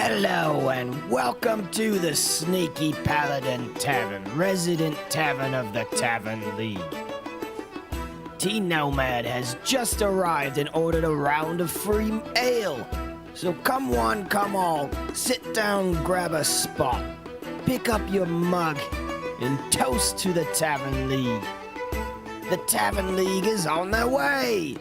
Hello and welcome to the Sneaky Paladin Tavern, resident tavern of the Tavern League. Nomad has just arrived and ordered a round of free ale. So come one, come all, sit down, grab a spot, pick up your mug, and toast to the Tavern League. The Tavern League is on their way!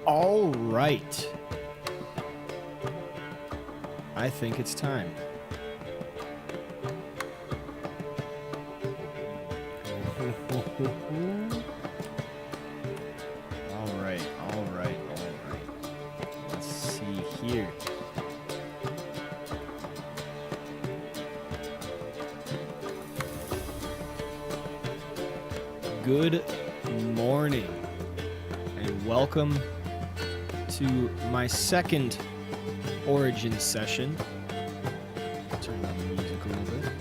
All right. I think it's time. All right. Let's see here. Good morning, and welcome to my second Origin session. Turn down the music a little bit.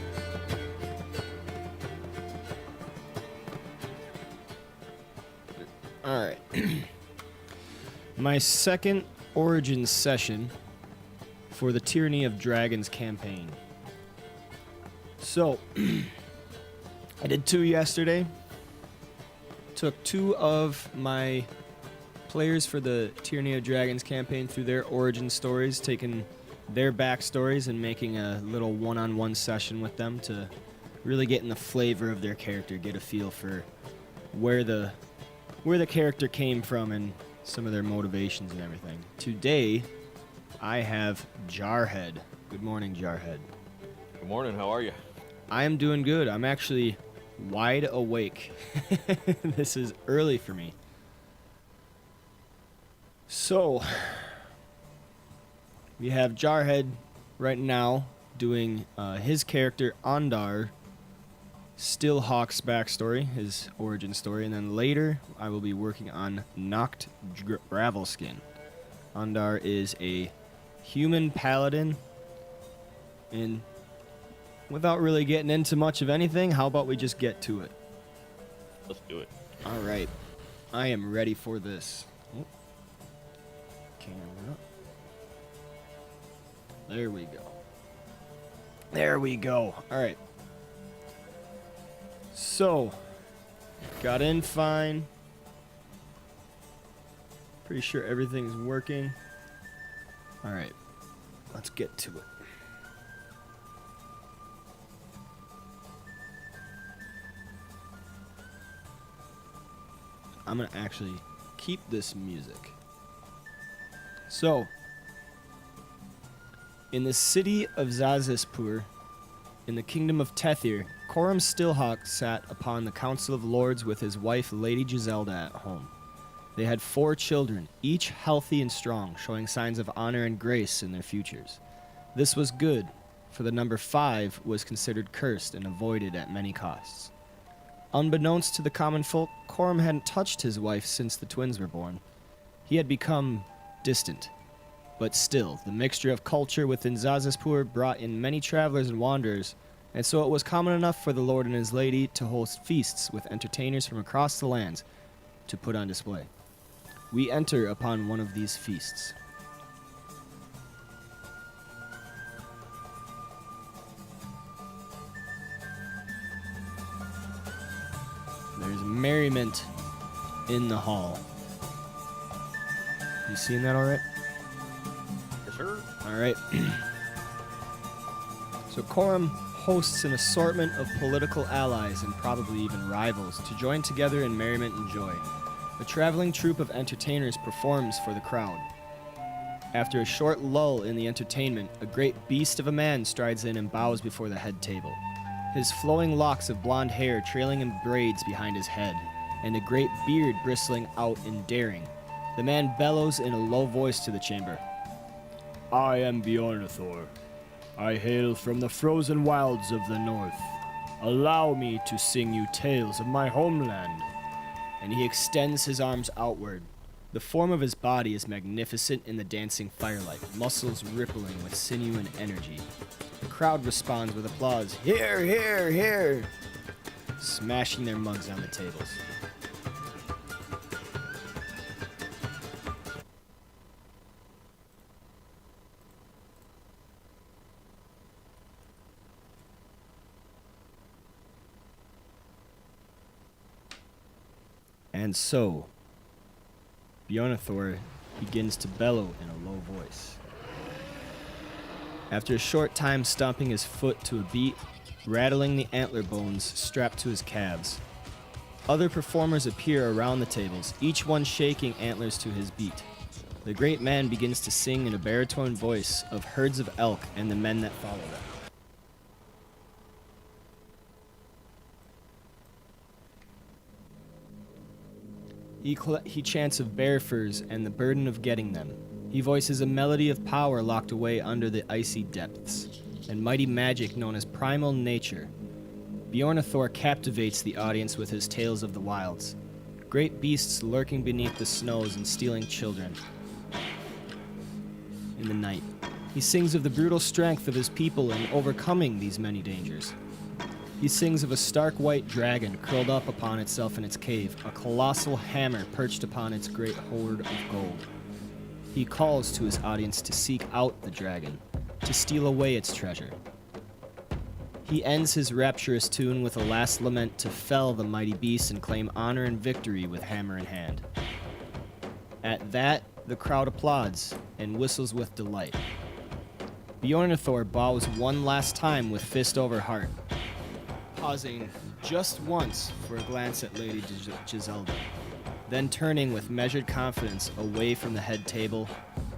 Alright. My second Origin session for the Tyranny of Dragons campaign. So, I did 2 yesterday. Took 2 of my players for the Tyranny of Dragons campaign through their origin stories, taking their backstories and making a little one-on-one session with them to really get in the flavor of their character, get a feel for where the character came from and some of their motivations and everything. Today, I have Jarhead. Good morning, Jarhead. Good morning, how are you? I am doing good. I'm actually wide awake. This is early for me. So, we have Jarhead right now doing his character Ondar, Stillhawk's backstory, his origin story, and then later I will be working on Noct Gravelskin. Ondar is a human paladin, and without really getting into much of anything, how about we just get to it? Let's do it. All right. I am ready for this. Oh. Camera. There we go. There we go. All right. So, got in fine. Pretty sure everything's working. All right. Let's get to it. I'm going to actually keep this music. So, in the city of Zazispur, in the kingdom of Tethir, Coram Stillhawk sat upon the council of lords with his wife Lady Giselda at home. They had 4 children, each healthy and strong, showing signs of honor and grace in their futures. This was good, for the number 5 was considered cursed and avoided at many costs. Unbeknownst to the common folk, Coram hadn't touched his wife since the twins were born. He had become distant. But still, the mixture of culture within Zazispur brought in many travelers and wanderers, and so it was common enough for the lord and his lady to host feasts with entertainers from across the lands to put on display. We enter upon one of these feasts. There's merriment in the hall. You seen that all right? Yes, sir. All right. So Coram hosts an assortment of political allies and probably even rivals to join together in merriment and joy. A traveling troupe of entertainers performs for the crowd. After a short lull in the entertainment, a great beast of a man strides in and bows before the head table. His flowing locks of blonde hair trailing in braids behind his head, and a great beard bristling out in daring. The man bellows in a low voice to the chamber. I am Bjornathor. I hail from the frozen wilds of the north. Allow me to sing you tales of my homeland. And he extends his arms outward. The form of his body is magnificent in the dancing firelight, muscles rippling with sinew and energy. The crowd responds with applause. Hear, hear, hear! Smashing their mugs on the tables. And so, Bjornathor begins to bellow in a low voice. After a short time stomping his foot to a beat, rattling the antler bones strapped to his calves. Other performers appear around the tables, each one shaking antlers to his beat. The great man begins to sing in a baritone voice of herds of elk and the men that follow them. He chants of bear furs and the burden of getting them. He voices a melody of power locked away under the icy depths, and mighty magic known as primal nature. Bjornathor captivates the audience with his tales of the wilds. Great beasts lurking beneath the snows and stealing children in the night. He sings of the brutal strength of his people in overcoming these many dangers. He sings of a stark white dragon curled up upon itself in its cave, a colossal hammer perched upon its great hoard of gold. He calls to his audience to seek out the dragon, to steal away its treasure. He ends his rapturous tune with a last lament to fell the mighty beast and claim honor and victory with hammer in hand. At that, the crowd applauds and whistles with delight. Bjornathor bows one last time with fist over heart, pausing just once for a glance at Lady Giselda, then turning with measured confidence away from the head table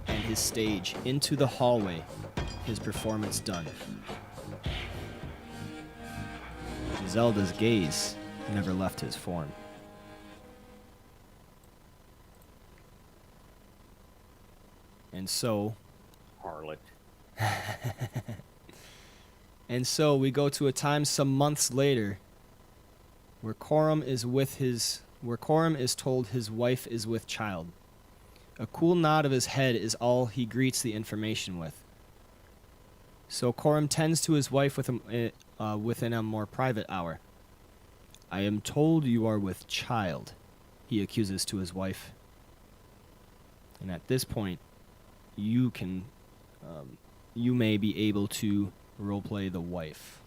and his stage into the hallway, his performance done. Giselda's gaze never left his form. And so... Harlot. And so we go to a time some months later where Coram is told his wife is with child. A cool nod of his head is all he greets the information with. So Coram tends to his wife within a more private hour. I am told you are with child, he accuses to his wife. And at this point, you may be able to roleplay the wife.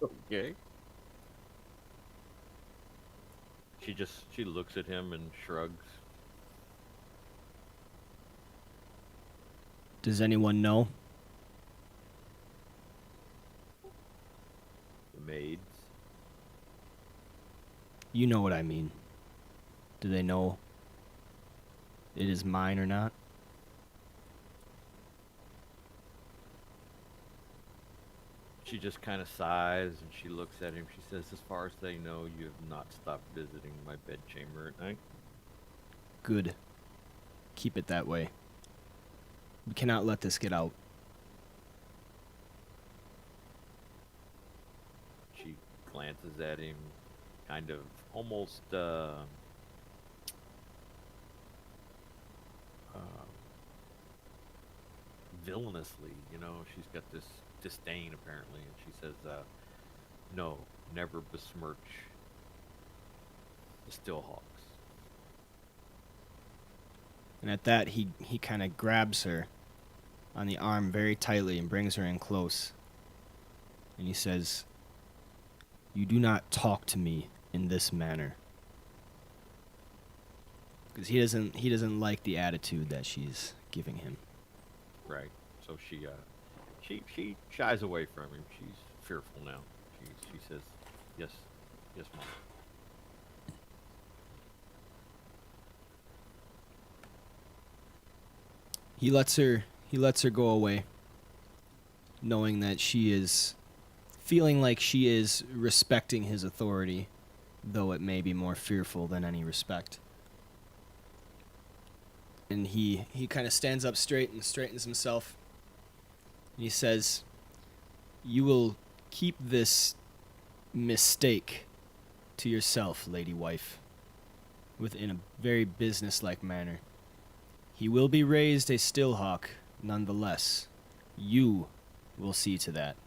Okay. She looks at him and shrugs. Does anyone know? The maids. You know what I mean. Do they know it is mine or not? She just kind of sighs and she looks at him. She says, as far as they know, you have not stopped visiting my bedchamber at night. Good. Keep it that way. We cannot let this get out. She glances at him, kind of almost villainously, you know. She's got this disdain apparently, and she says, no, never besmirch the Stillhawks. And at that, he kind of grabs her on the arm very tightly and brings her in close. And he says, you do not talk to me in this manner. Because he doesn't like the attitude that she's giving him. Right. So she shies away from him. She's fearful now. She says, yes, Mom. He lets her go away, knowing that she is feeling like she is respecting his authority, though it may be more fearful than any respect. And he kind of stands up straight and straightens himself. And he says, you will keep this mistake to yourself, lady wife, within a very businesslike manner. He will be raised a Stillhawk, nonetheless. You will see to that.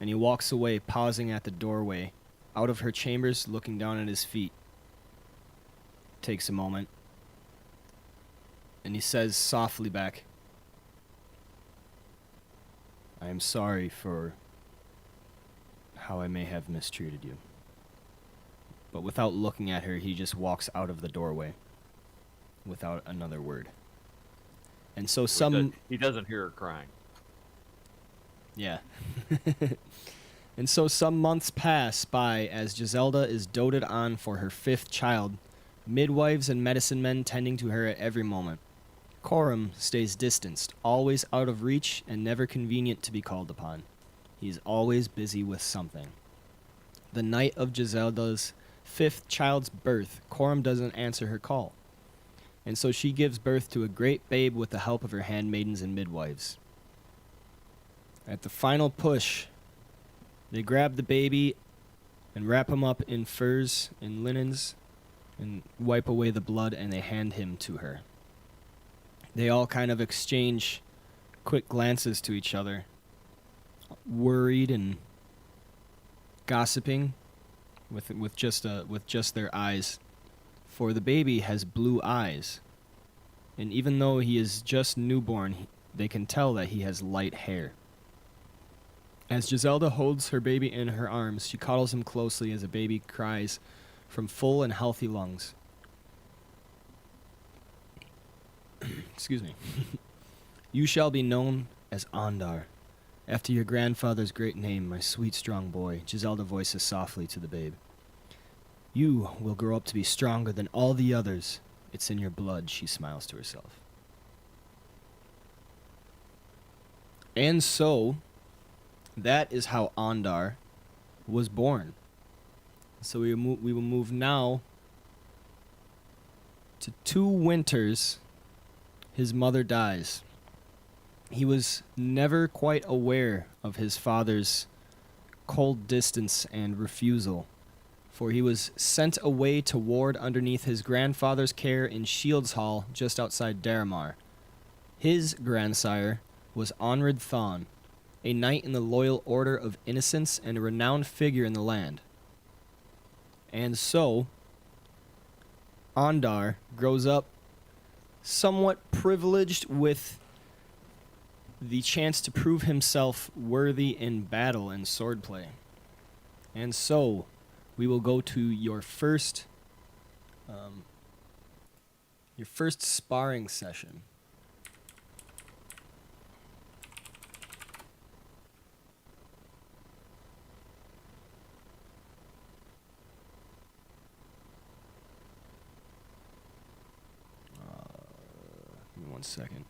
And he walks away, pausing at the doorway, out of her chambers, looking down at his feet. Takes a moment. And he says softly back, I am sorry for how I may have mistreated you. But without looking at her, he just walks out of the doorway without another word. And so he doesn't hear her crying. Yeah. And so some months pass by as Giselda is doted on for her 5th child, midwives and medicine men tending to her at every moment. Coram stays distanced, always out of reach and never convenient to be called upon. He is always busy with something. The night of Giselda's 5th child's birth, Coram doesn't answer her call, and so she gives birth to a great babe with the help of her handmaidens and midwives. At the final push, they grab the baby and wrap him up in furs and linens and wipe away the blood, and they hand him to her. They all kind of exchange quick glances to each other, worried and gossiping with just their eyes, for the baby has blue eyes, and even though he is just newborn, they can tell that he has light hair. As Giselda holds her baby in her arms, she coddles him closely as a baby cries from full and healthy lungs. Excuse me. You shall be known as Ondar, after your grandfather's great name, my sweet, strong boy, Giselda voices softly to the babe. You will grow up to be stronger than all the others. It's in your blood, she smiles to herself. And so, that is how Ondar was born. So we will move now to 2 winters. His mother dies. He was never quite aware of his father's cold distance and refusal, for he was sent away to ward underneath his grandfather's care in Shields Hall just outside Daramar. His grandsire was Onrid Thon, a knight in the Loyal Order of Innocence and a renowned figure in the land. And so, Ondar grows up somewhat privileged with the chance to prove himself worthy in battle and swordplay. And so, we will go to your first sparring session. Give me 1 second.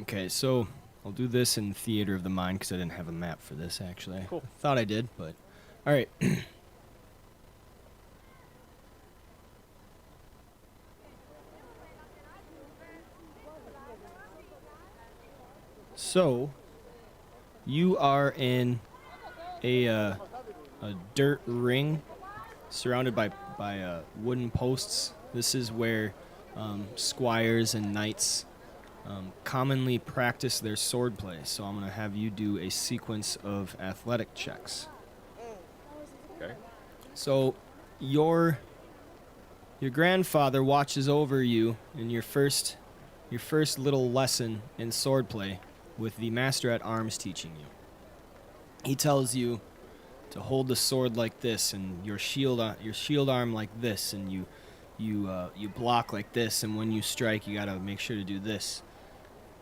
Okay, so I'll do this in Theater of the Mind because I didn't have a map for this, actually. Cool. Thought I did, but... All right. So, you are in a dirt ring surrounded by wooden posts. This is where squires and knights commonly practice their swordplay. So I'm going to have you do a sequence of athletic checks. Okay. So your grandfather watches over you in your first little lesson in swordplay with the master at arms teaching you. He tells you to hold the sword like this and your shield arm like this, and you block like this, and when you strike you got to make sure to do this.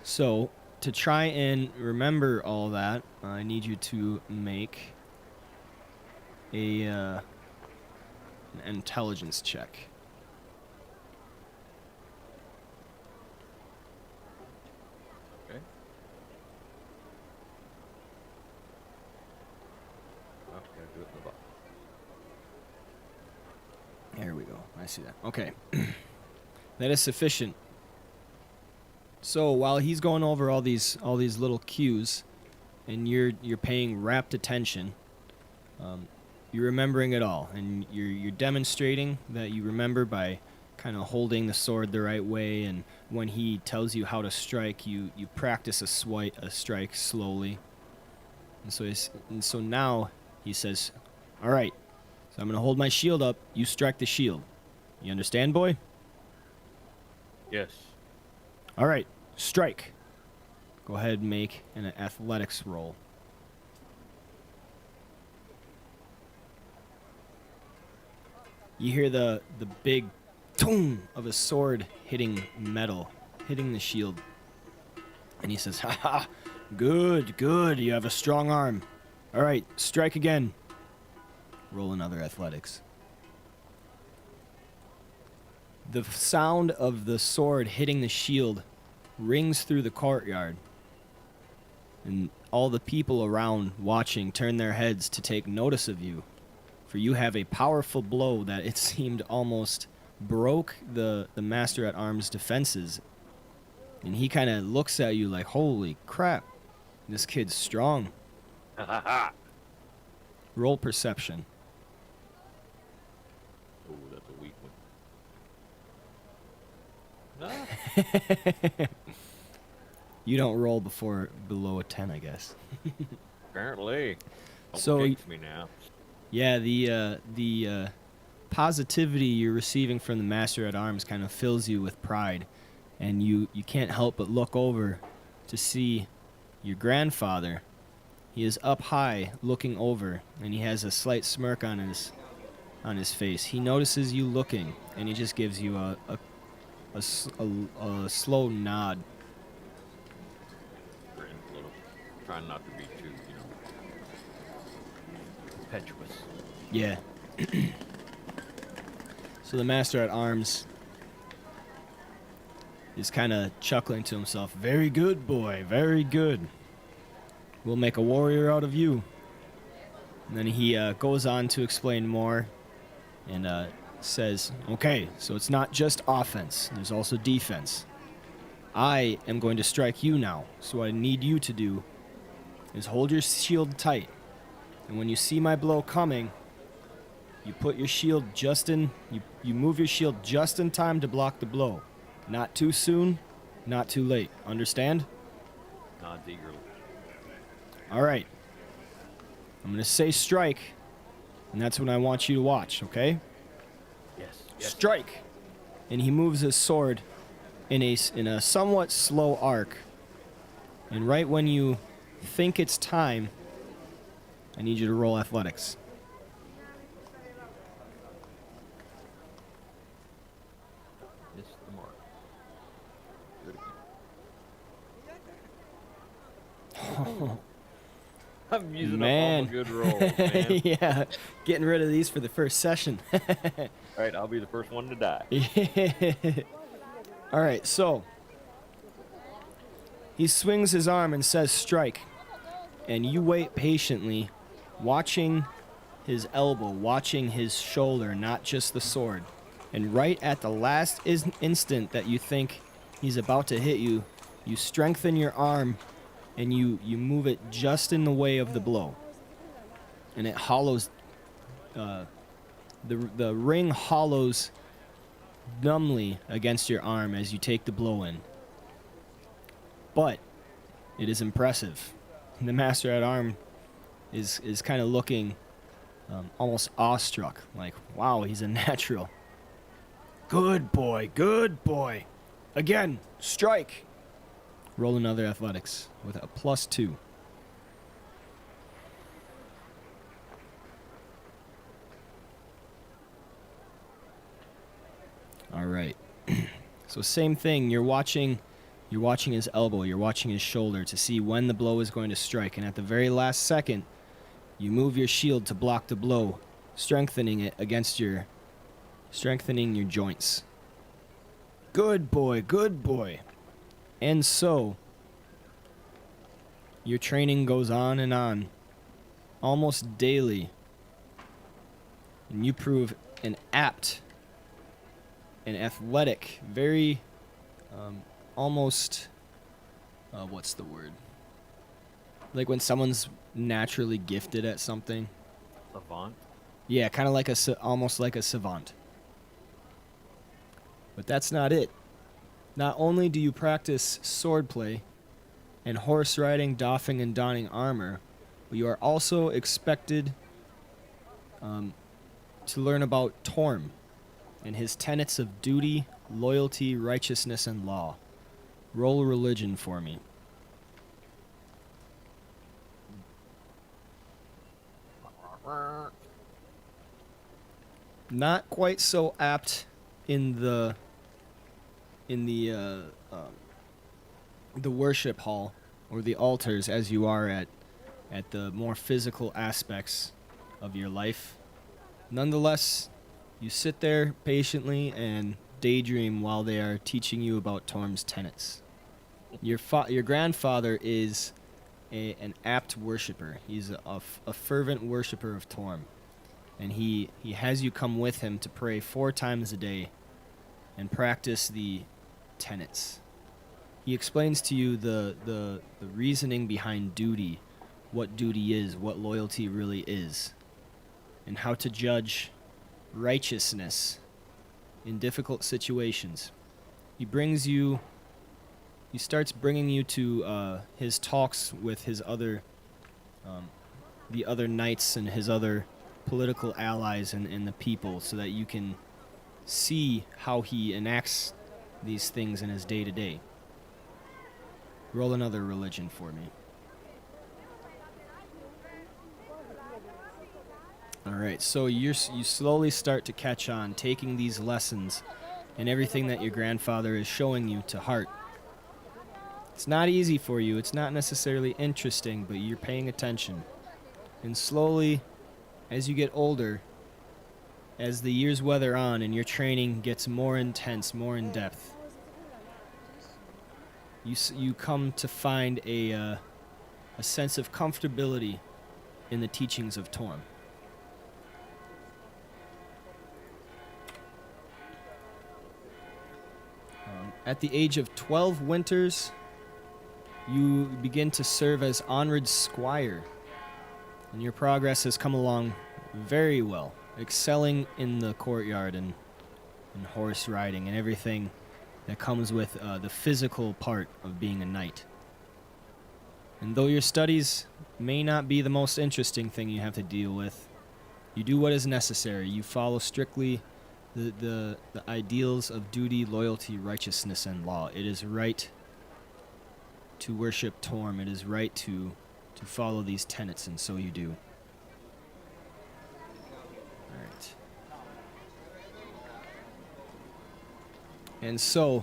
So, to try and remember all that, I need you to make an intelligence check. Okay. Oh, gotta do it in the box. There we go. I see that. Okay. That is sufficient. So while he's going over all these little cues, and you're paying rapt attention, you're remembering it all, and you're demonstrating that you remember by kind of holding the sword the right way, and when he tells you how to strike, you practice a strike slowly. And so now he says, "All right, so I'm gonna hold my shield up. You strike the shield. You understand, boy? Yes. All right, strike. Go ahead and make an athletics roll." You hear the big toom of a sword hitting metal, hitting the shield. And he says, "Ha ha, good, good, you have a strong arm. All right, strike again." Roll another athletics. The sound of the sword hitting the shield rings through the courtyard, and all the people around watching turn their heads to take notice of you, for you have a powerful blow that it seemed almost broke the Master-at-Arms' defenses. And he kind of looks at you like, holy crap, this kid's strong. Ha ha ha. Roll perception. Oh, that's a weak one. No. You don't roll below a 10, I guess. Apparently. Don't So- jinx me now. Yeah, the positivity you're receiving from the Master-at-Arms kind of fills you with pride, and you can't help but look over to see your grandfather. He is up high, looking over, and he has a slight smirk on his face. He notices you looking, and he just gives you a slow nod. Grin a little. Trying not to be too, impetuous. Yeah. So the Master-at-Arms is kind of chuckling to himself. Very good, boy. Very good. We'll make a warrior out of you. And then he goes on to explain more and says, okay, so it's not just offense. There's also defense. I am going to strike you now. So what I need you to do is hold your shield tight. And when you see my blow coming, you put your shield just in, you move your shield just in time to block the blow. Not too soon, not too late. Understand? Nods eagerly. All right. I'm going to say strike, and that's when I want you to watch, okay? Yes. Yes. Strike! And he moves his sword in a somewhat slow arc. And right when you think it's time, I need you to roll athletics. Missed the mark. Do it again. I'm using up all the good rolls, man. Yeah, getting rid of these for the first session. All right, I'll be the first one to die. All right, so he swings his arm and says strike, and you wait patiently, watching his elbow, watching his shoulder, not just the sword. And right at the last instant that you think he's about to hit you, you strengthen your arm and you move it just in the way of the blow. And it hollows, the ring hollows numbly against your arm as you take the blow in. But it is impressive. The Master-at-Arms is kind of looking almost awestruck, like, wow, he's a natural. Good boy, good boy. Again, strike. Roll another athletics with a +2. All right. So same thing. You're watching his elbow. You're watching his shoulder to see when the blow is going to strike. And at the very last second, you move your shield to block the blow, strengthening your joints. Good boy, good boy. And so, your training goes on, almost daily. And you prove an apt, an athletic, very, almost, what's the word? Like when someone's naturally gifted at something. Savant. Yeah, kind of like almost like a savant. But that's not it. Not only do you practice swordplay and horse riding, doffing, and donning armor, but you are also expected to learn about Torm and his tenets of duty, loyalty, righteousness, and law. Roll religion for me. Not quite so apt in the worship hall or the altars as you are at the more physical aspects of your life. Nonetheless, you sit there patiently and daydream while they are teaching you about Torm's tenets. Your grandfather is an apt worshiper. He's a fervent worshiper of Torm. And he has you come with him to pray 4 times a day and practice the tenets. He explains to you the reasoning behind duty, what duty is, what loyalty really is, and how to judge righteousness in difficult situations. He starts bringing you to his talks with his other, the other knights and his other political allies and the people, so that you can see how he enacts these things in his day-to-day. Roll another religion for me. Alright, so you slowly start to catch on, taking these lessons and everything that your grandfather is showing you to heart. It's not easy for you, it's not necessarily interesting, but you're paying attention. And slowly, as you get older, as the years weather on and your training gets more intense, more in depth, you come to find a sense of comfortability in the teachings of Torm. At the age of 12 winters, you begin to serve as Onrad's squire, and your progress has come along very well, excelling in the courtyard and horse riding and everything that comes with the physical part of being a knight. And though your studies may not be the most interesting thing you have to deal with, you do what is necessary. You follow strictly the ideals of duty, loyalty, righteousness, and law. It is right to worship Torm. It is right to follow these tenets, and so you do. Alright. And so,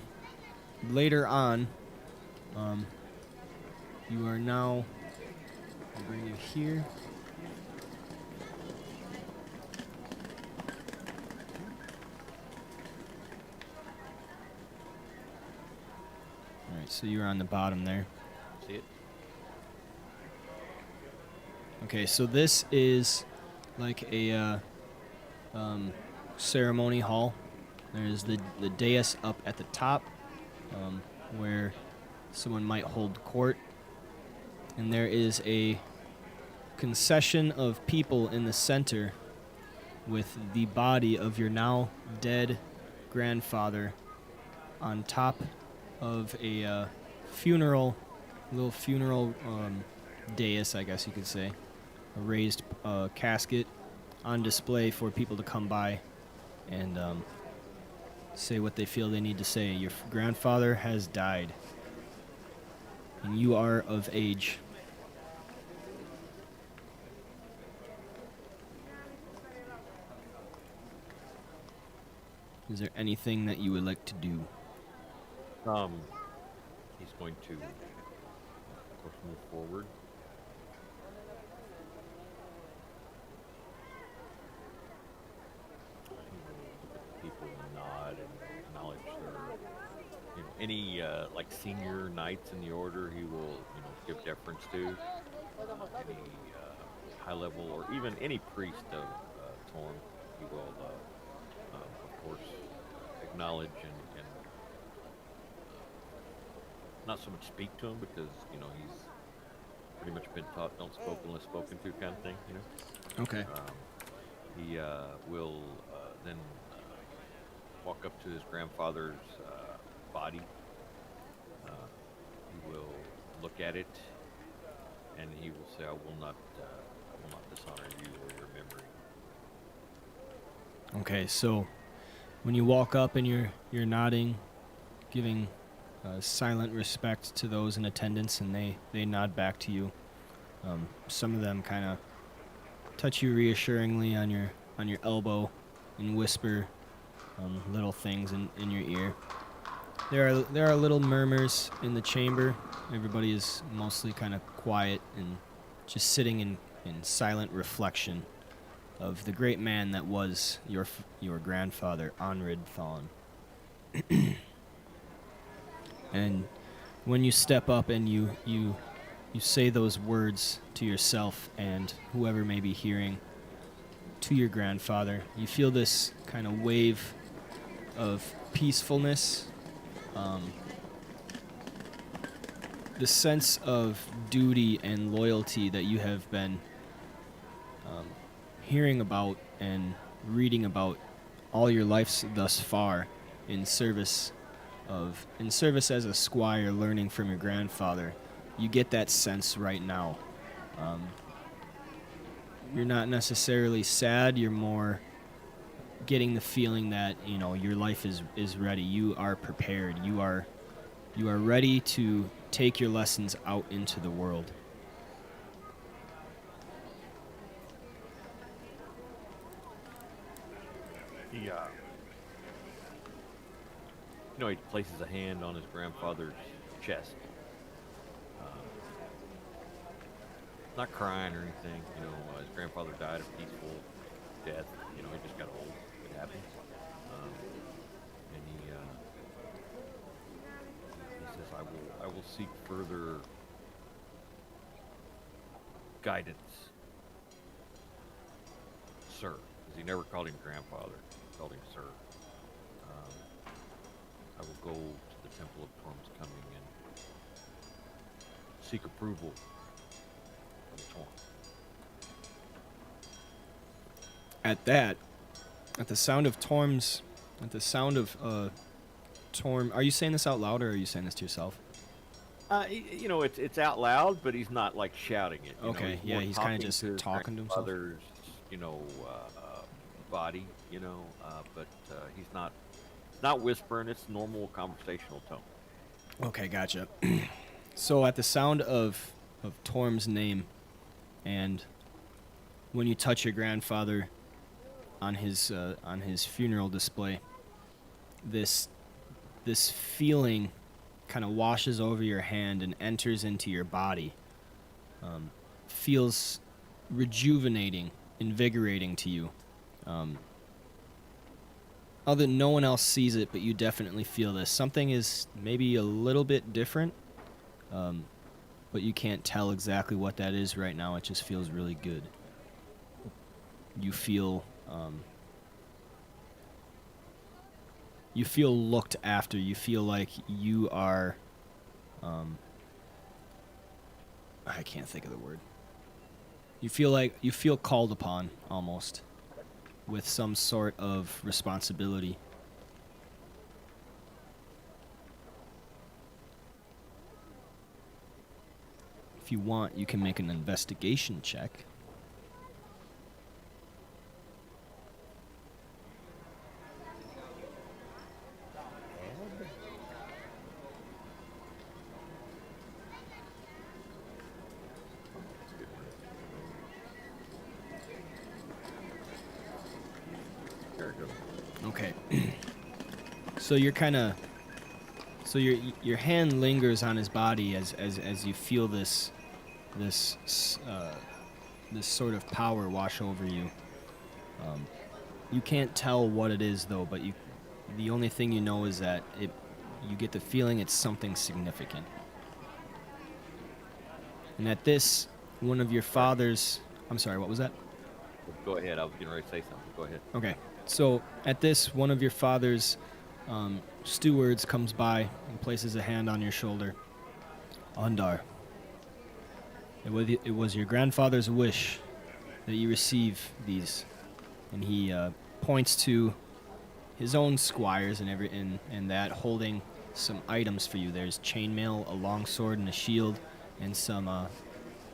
later on, you are now... I'll bring you here. Alright, so you're on the bottom there. See it? Okay, so this is like a ceremony hall. There's the dais up at the top, where someone might hold court. And there is a concession of people in the center with the body of your now dead grandfather on top of a little funeral dais, I guess you could say. A raised casket on display for people to come by and say what they feel they need to say. Your grandfather has died, and you are of age. Is there anything that you would like to do? He's going to, of course, move forward. People nod and acknowledge their, any like senior knights in the order, he will, give deference to. Any high level or even any priest of Torm, he will, of course, acknowledge and not so much speak to him, because he's pretty much been taught don't spoke unless spoken to kind of thing. Okay. He will then walk up to his grandfather's body. He will look at it, and he will say, "I will not dishonor you or your memory." Okay, so when you walk up and you're nodding, giving silent respect to those in attendance, and they nod back to you. Some of them kind of touch you reassuringly on your elbow and whisper, little things in your ear. There are little murmurs in the chamber. Everybody is mostly kind of quiet and just sitting in silent reflection of the great man that was your grandfather, Onrid Thawne. And when you step up and you say those words to yourself and whoever may be hearing to your grandfather, you feel this kind of wave of peacefulness, the sense of duty and loyalty that you have been hearing about and reading about all your lives thus far in service as a squire learning from your grandfather. You get that sense right now. You're not necessarily sad, you're more getting the feeling that, you know, your life is ready. You are prepared. You are ready to take your lessons out into the world. He, he places a hand on his grandfather's chest. Not crying or anything. His grandfather died a peaceful death. He just got old. It happens. And he says, I will seek further guidance, sir. Because he never called him grandfather. He called him sir. I will go to the Temple of Torm's Coming and seek approval from Torm. At the sound of Torm, are you saying this out loud or are you saying this to yourself? It's out loud, but he's not like shouting it. Okay, he's kind of just talking to himself. Others, body, but he's not whispering. It's normal conversational tone. Okay, gotcha. So at the sound of Torm's name, and when you touch your grandfather on his funeral display, this feeling kind of washes over your hand and enters into your body. Feels rejuvenating, invigorating to you. Other no one else sees it, but you definitely feel this. Something is maybe a little bit different, but you can't tell exactly what that is right now. It just feels really good. You feel looked after. You feel like you are I can't think of the word. You feel called upon almost with some sort of responsibility. If you want, you can make an investigation check. Okay. So you're kind of, your hand lingers on his body as you feel this sort of power wash over you. You can't tell what it is though, but the only thing you know is that you get the feeling it's something significant. And at this, one of your father's, I'm sorry, what was that? Go ahead. I was getting ready to say something. Go ahead. Okay. So at this, one of your father's stewards comes by and places a hand on your shoulder. Ondar, it was your grandfather's wish that you receive these. And he points to his own squires and that holding some items for you. There's chainmail, a longsword, and a shield, and some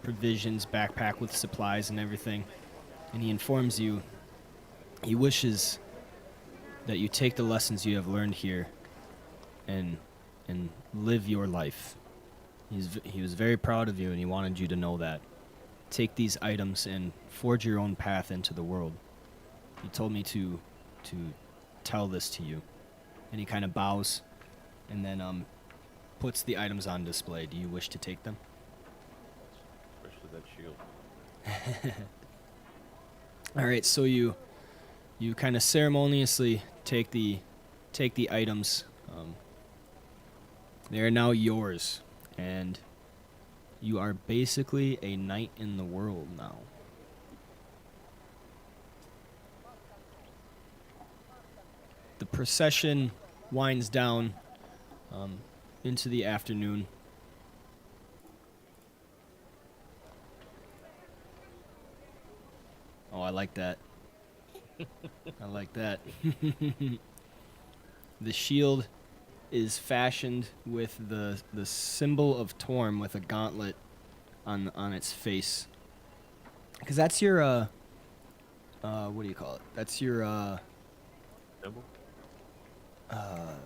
provisions, backpack with supplies and everything. And he informs you he wishes that you take the lessons you have learned here and live your life. He was very proud of you, and he wanted you to know that. Take these items and forge your own path into the world. He told me to tell this to you. And he kind of bows and then puts the items on display. Do you wish to take them? Especially that shield. All right, so you kind of ceremoniously take the items. They are now yours, and you are basically a knight in the world now. The procession winds down into the afternoon. Oh, I like that. I like that. The shield is fashioned with the symbol of Torm with a gauntlet on its face. Because that's your what do you call it? That's your Symbol?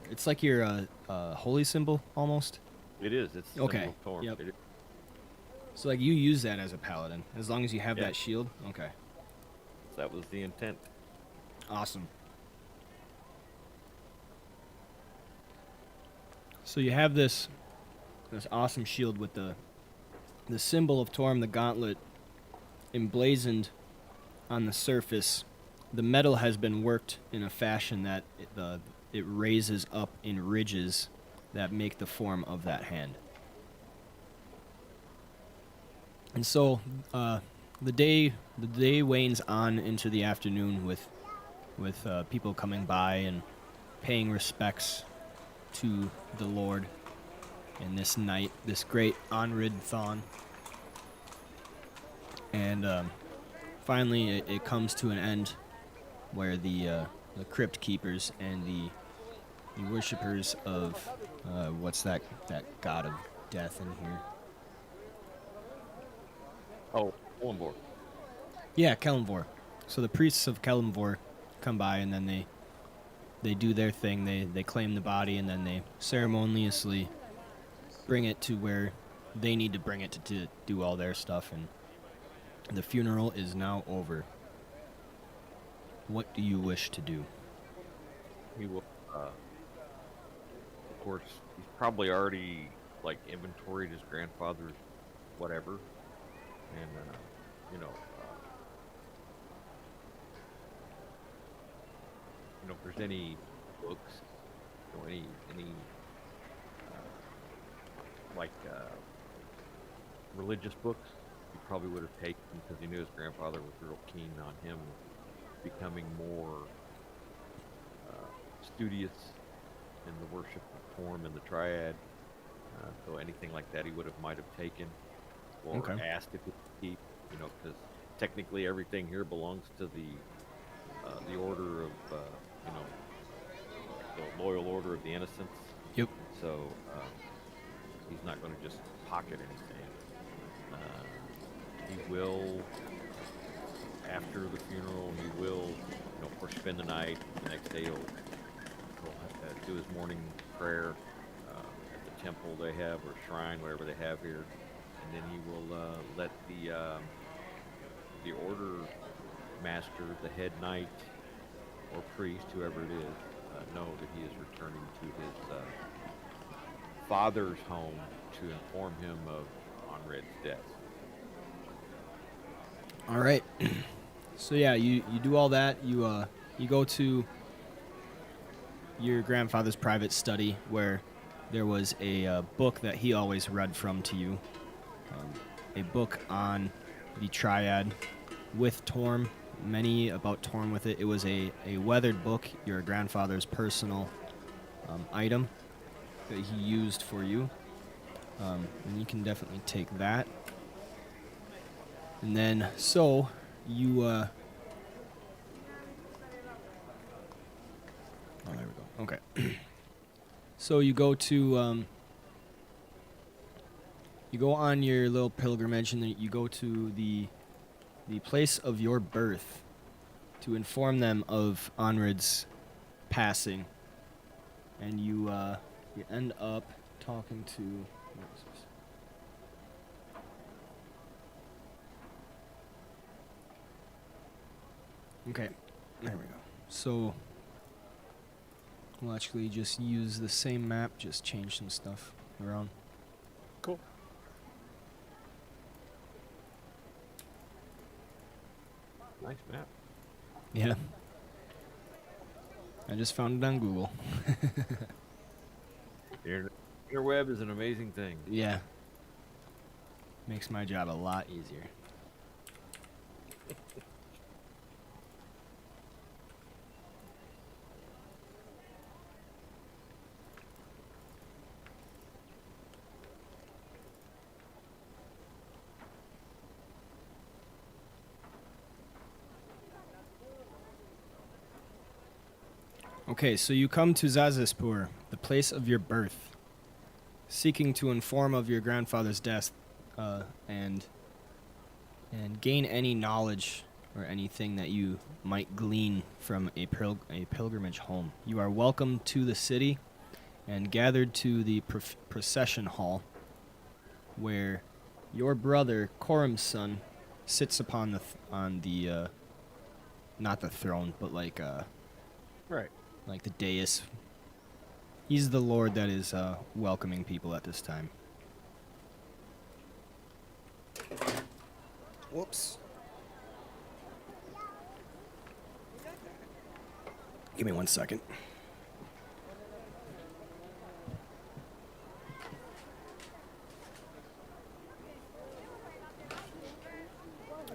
it's like your holy symbol almost. It is. It's the Okay, symbol of Torm. yep. It is. So like you use that as a paladin as long as you have Yeah. that shield. Okay. That was the intent. Awesome. So you have this awesome shield with the symbol of Torm, the gauntlet, emblazoned on the surface. The metal has been worked in a fashion that it raises up in ridges that make the form of that hand. And so the day wanes on into the afternoon with people coming by and paying respects to the Lord and this knight, this great Onrid Thon. And finally it comes to an end where the crypt keepers and the worshippers of what's that god of death in here? Oh, Honorbound. Yeah, Kelimvor. So the priests of Kelimvor come by and then they do their thing. They claim the body and then they ceremoniously bring it to where they need to bring it to do all their stuff, and the funeral is now over. What do you wish to do? He will, of course, he's probably already like inventoried his grandfather's whatever, and if there's any books, any like religious books, he probably would have taken because he knew his grandfather was real keen on him becoming more studious in the worship of Torm and the Triad. So anything like that he might have taken or Okay. asked if he could keep, because technically everything here belongs to the order of, the loyal order of the Innocents. Yep. So he's not going to just pocket anything. He will, after the funeral, he will, of course, spend the night. The next day he'll do his morning prayer at the temple they have, or shrine, whatever they have here, and then he will let the order master, the head knight or priest, whoever it is, know that he is returning to his father's home to inform him of Onred's death. All right. So yeah, you do all that. You go to your grandfather's private study where there was a book that he always read from to you. A book on the Triad with Torm, many about Torm with it. It was a weathered book, your grandfather's personal item that he used for you. And you can definitely take that. And then, so, you, oh, there we go. Okay. So you go to, you go on your little pilgrimage, and then you go to the place of your birth to inform them of Onrid's passing. And you end up talking to, what is this? Okay, there we go. So, We'll actually just use the same map, just change some stuff around. Cool. Nice map. Yeah. I just found it on Google. The interweb is an amazing thing. Yeah. Makes my job a lot easier. Okay, so you come to Zazispur, the place of your birth, seeking to inform of your grandfather's death, and gain any knowledge or anything that you might glean from a pilgrimage home. You are welcome to the city and gathered to the procession hall, where your brother Korum's son sits upon the not the throne, but like Right. like the dais. He's the lord that is welcoming people at this time. Whoops. Give me 1 second.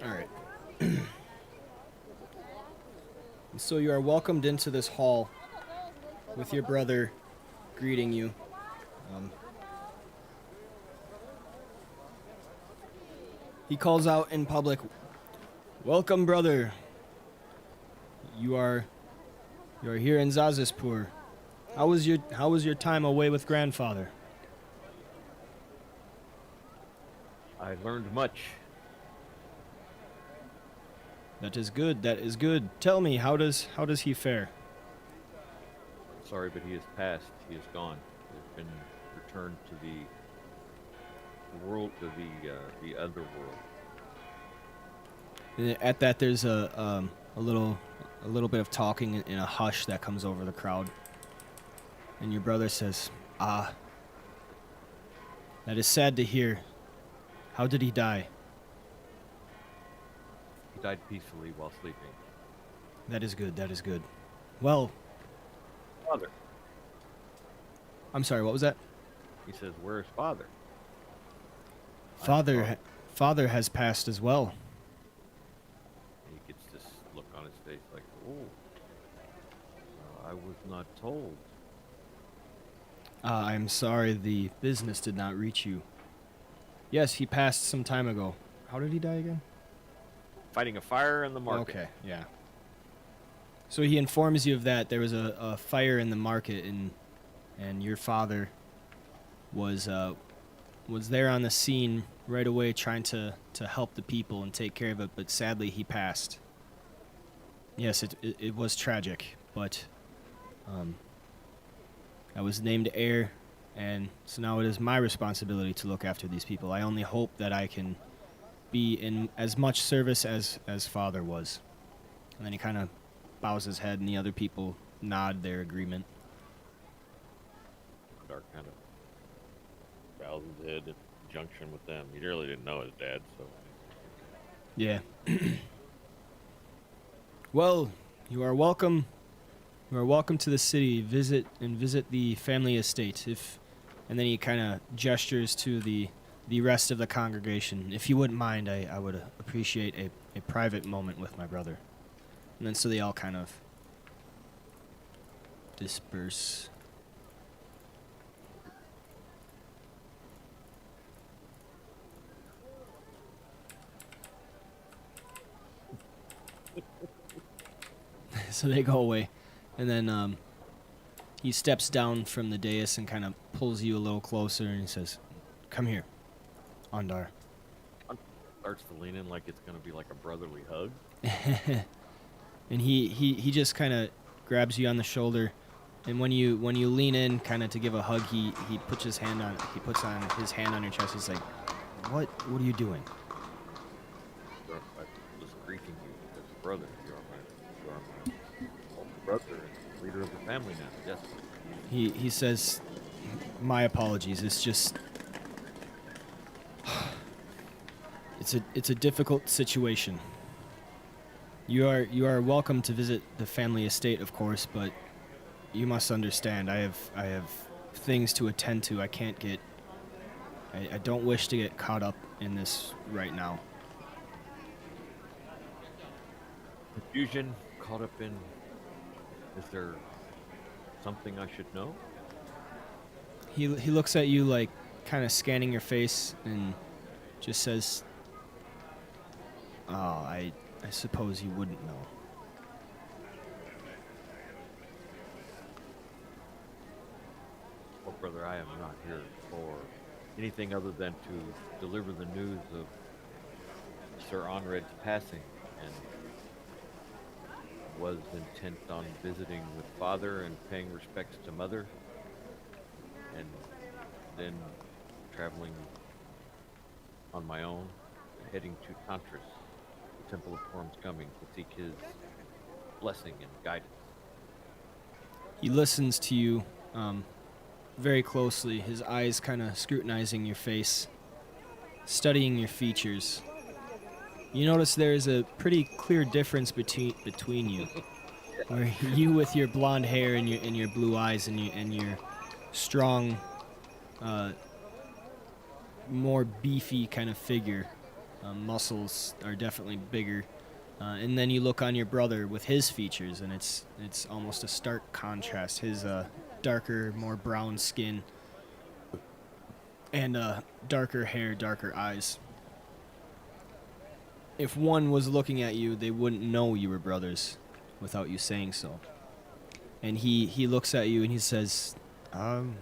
All right. So you are welcomed into this hall with your brother greeting you. He calls out in public, "Welcome, brother. You are here in Zazispur. How was your time away with grandfather?" I learned much. That is good. That is good. Tell me, how does he fare? Sorry, but he has passed. He is gone. He has been returned to the world, to the other world. And at that, there's a little bit of talking in a hush that comes over the crowd. And your brother says, "Ah, that is sad to hear. How did he die?" He died peacefully while sleeping. That is good. That is good. Well, Father. I'm sorry. What was that? He says, "Where's father?" Father has passed as well. He gets this look on his face like, "Oh, I was not told." I'm sorry the business did not reach you. Yes, he passed some time ago. How did he die again? Fighting a fire in the market. Okay, yeah. So he informs you of that. There was a fire in the market, and your father was there on the scene right away, trying to help the people and take care of it. But sadly, he passed. Yes, it was tragic, but I was named heir, and so now it is my responsibility to look after these people. I only hope that I can be in as much service as father was. And then he kind of bows his head, and the other people nod their agreement. Dark kind of bows his head in junction with them. He really didn't know his dad, so. Yeah. Well, you are welcome. You are welcome to the city. Visit the family estate. And then he kind of gestures to the rest of the congregation. If you wouldn't mind, I would appreciate a private moment with my brother. And then so they all kind of disperse. So they go away. And then he steps down from the dais and kind of pulls you a little closer, and he says, "Come here, Ondar." Starts to lean in like it's going to be like a brotherly hug. And he just kind of grabs you on the shoulder, and when you lean in kind of to give a hug, he puts his hand on his hand on your chest. He's like, what are you doing?" I was greeting you as a brother. You are my older brother, and the leader of the family now. Yes. He says, "My apologies. It's just it's a difficult situation. You are welcome to visit the family estate, of course, but you must understand. I have things to attend to. I can't get. I don't wish to get caught up in this right now." Confusion, caught up in. Is there something I should know? He looks at you like kind of scanning your face and just says, "Oh, I suppose you wouldn't know." Well, brother, I am not here for anything other than to deliver the news of Sir Onred's passing, and was intent on visiting with father and paying respects to mother, and then traveling on my own, heading to Tantris, the Temple of Form's Coming, to seek his blessing and guidance. He listens to you very closely, his eyes kind of scrutinizing your face, studying your features. You notice there is a pretty clear difference between you, where you with your blonde hair and your blue eyes and your strong, more beefy kind of figure, muscles are definitely bigger. And then you look on your brother with his features, and it's almost a stark contrast. His darker, more brown skin, and darker hair, darker eyes. If one was looking at you, they wouldn't know you were brothers without you saying so. And he looks at you and he says, well,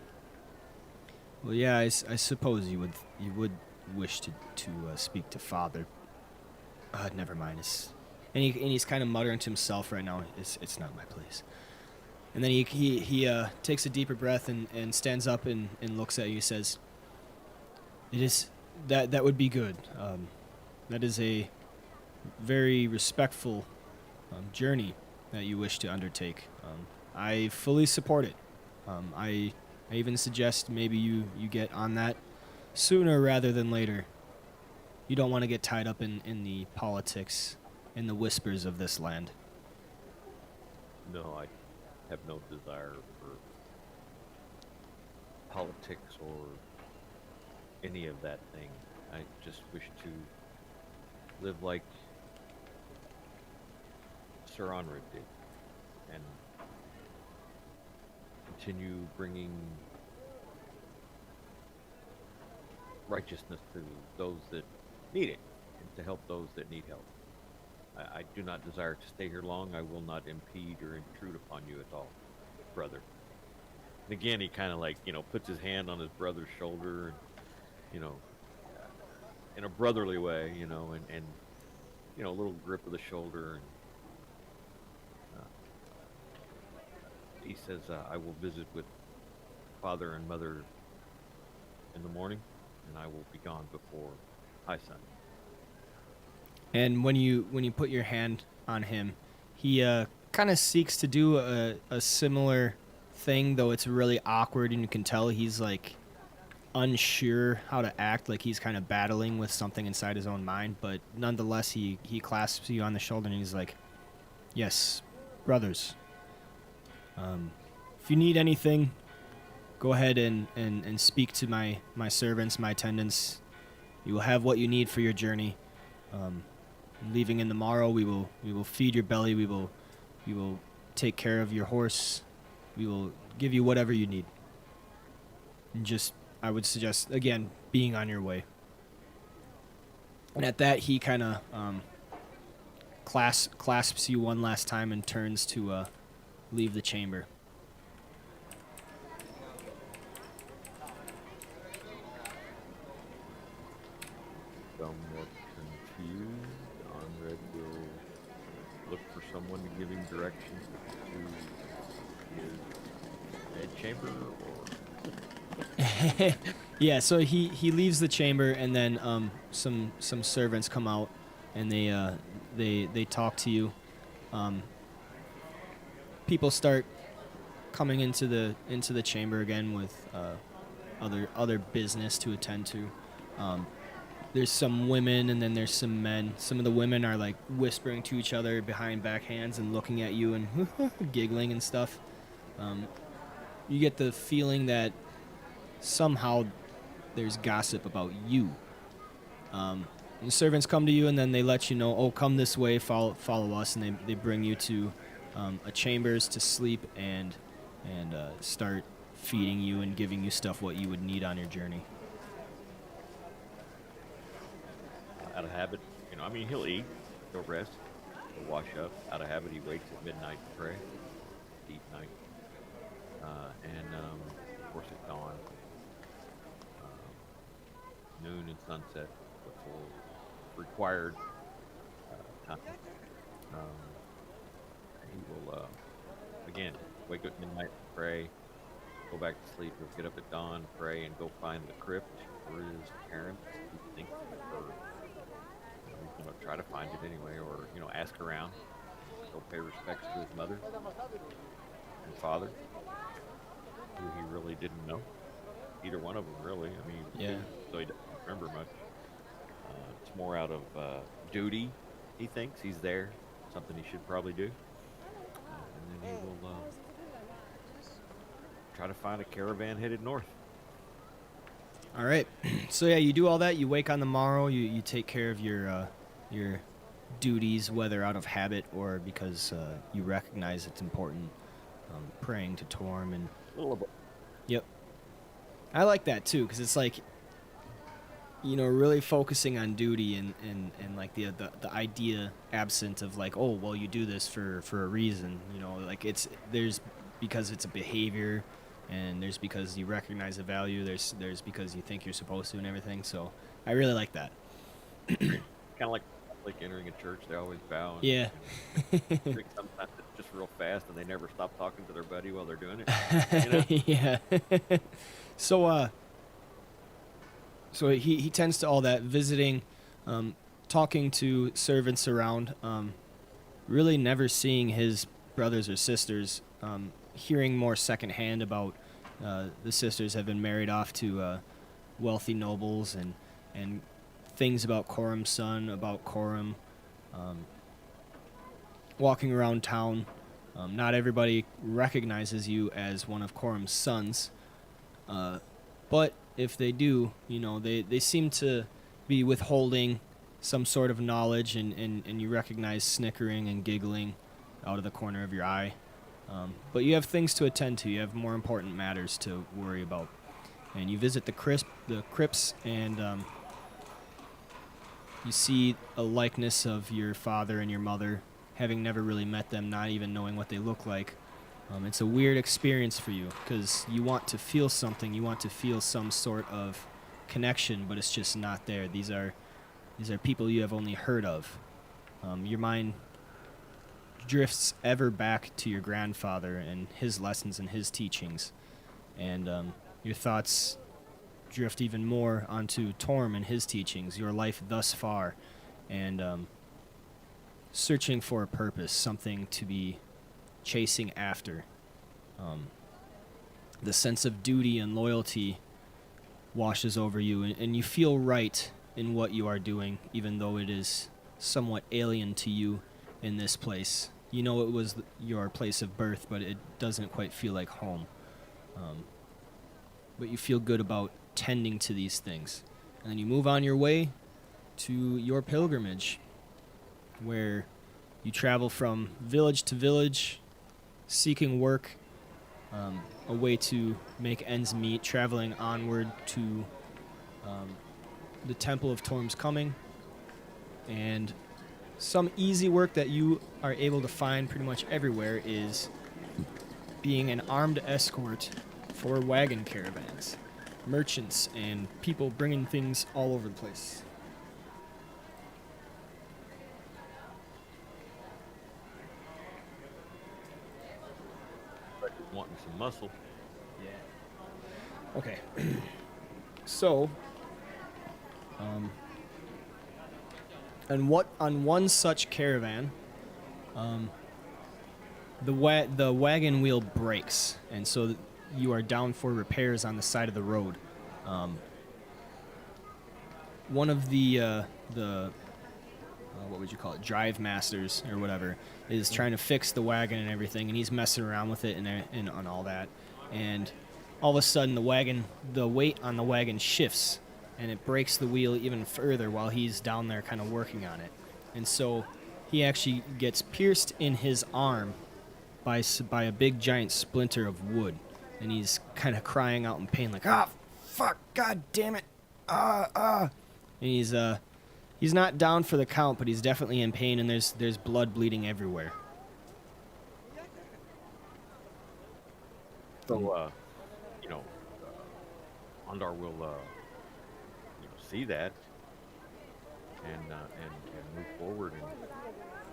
yeah, I suppose you would wish to speak to father. Never mind. And he's kind of muttering to himself right now. It's not my place. And then he takes a deeper breath and stands up and looks at you. He says, "It is that would be good. That is a very respectful journey that you wish to undertake. I fully support it. I even suggest maybe you get on that sooner rather than later. You don't want to get tied up in the politics and the whispers of this land." No, I have no desire for politics or any of that thing. I just wish to live like Sir Onred did, and continue bringing righteousness to those that need it, and to help those that need help. I do not desire to stay here long. I will not impede or intrude upon you at all, brother. And again, he kind of like, puts his hand on his brother's shoulder, and, in a brotherly way, and a little grip of the shoulder. And he says, I will visit with father and mother in the morning, and I will be gone before high sun. And when you put your hand on him, he kind of seeks to do a similar thing, though it's really awkward, and you can tell he's like unsure how to act, like he's kind of battling with something inside his own mind. But nonetheless, he clasps you on the shoulder and he's like, "Yes, brothers. If you need anything, go ahead and speak to my servants, my attendants. You will have what you need for your journey. Leaving in the morrow, we will feed your belly. We will take care of your horse. We will give you whatever you need. And just, I would suggest, again, being on your way." And at that, he kind of clasps you one last time and turns to leave the chamber. Somewhat confused, Onred will look for someone to give him directions to his bedchamber, or Yeah, so he leaves the chamber, and then some servants come out, and they talk to you. People start coming into the chamber again with other business to attend to. There's some women and then there's some men. Some of the women are like whispering to each other behind backhands and looking at you and giggling and stuff. You get the feeling that somehow there's gossip about you. The servants come to you and then they let you know, oh, come this way, follow us, and they bring you to a chambers to sleep and start feeding you and giving you stuff what you would need on your journey. Out of habit, I mean, he'll eat, he'll rest, he'll wash up. Out of habit, he wakes at midnight to pray, eat night, and of course at dawn, noon and sunset, the full required time. He will again wake up at midnight to pray, go back to sleep. He'll get up at dawn, pray, and go find the crypt for his parents. He thinks or try to find it anyway, or ask around. Go pay respects to his mother and father, who he really didn't know. Either one of them, really. I mean, Yeah. So he doesn't remember much. It's more out of duty. He thinks he's there, something he should probably do, and then he will try to find a caravan headed north. All right. So yeah, you do all that. You wake on the morrow. You take care of your duties, whether out of habit or because you recognize it's important. Praying to Torm and. A little bit. Yep. I like that too, because it's like, really focusing on duty and like the idea absent of like, oh, well, you do this for a reason. Like there's because it's a behavior. And there's because you recognize the value. There's because you think you're supposed to and everything. So I really like that. Kind of like entering a church. They always bow. And, Yeah. Sometimes it's just real fast, and they never stop talking to their buddy while they're doing it. Yeah. So he tends to all that, visiting, talking to servants around, really never seeing his brothers or sisters. Hearing more secondhand about the sisters have been married off to wealthy nobles and things about Corum's son, about Corum. Walking around town, not everybody recognizes you as one of Corum's sons, but if they do, they seem to be withholding some sort of knowledge, and you recognize snickering and giggling out of the corner of your eye. But you have things to attend to. You have more important matters to worry about. And you visit the crypts, and you see a likeness of your father and your mother, having never really met them, not even knowing what they look like. It's a weird experience for you, because you want to feel something. You want to feel some sort of connection, but it's just not there. These are people you have only heard of. Your mind drifts ever back to your grandfather and his lessons and his teachings, and your thoughts drift even more onto Torm and his teachings, your life thus far, and searching for a purpose, something to be chasing after. The sense of duty and loyalty washes over you, and you feel right in what you are doing, even though it is somewhat alien to you in this place. It was your place of birth, but it doesn't quite feel like home. But you feel good about tending to these things. And then you move on your way to your pilgrimage, where you travel from village to village, seeking work, a way to make ends meet, traveling onward to the Temple of Torm's Coming, and some easy work that you are able to find pretty much everywhere is being an armed escort for wagon caravans, merchants, and people bringing things all over the place. But wanting some muscle. Yeah. Okay. So, on one such caravan, The wagon wheel breaks, and so you are down for repairs on the side of the road. One of the what would you call it, drive masters or whatever, is trying to fix the wagon and everything, and he's messing around with it and on all that, and all of a sudden the weight on the wagon shifts, and it breaks the wheel even further while he's down there kind of working on it, and so he actually gets pierced in his arm by a big giant splinter of wood, and he's kind of crying out in pain like, ah, fuck, god damn it, and he's not down for the count, but he's definitely in pain, and there's blood bleeding everywhere. So, Ondar will, see that and move forward. And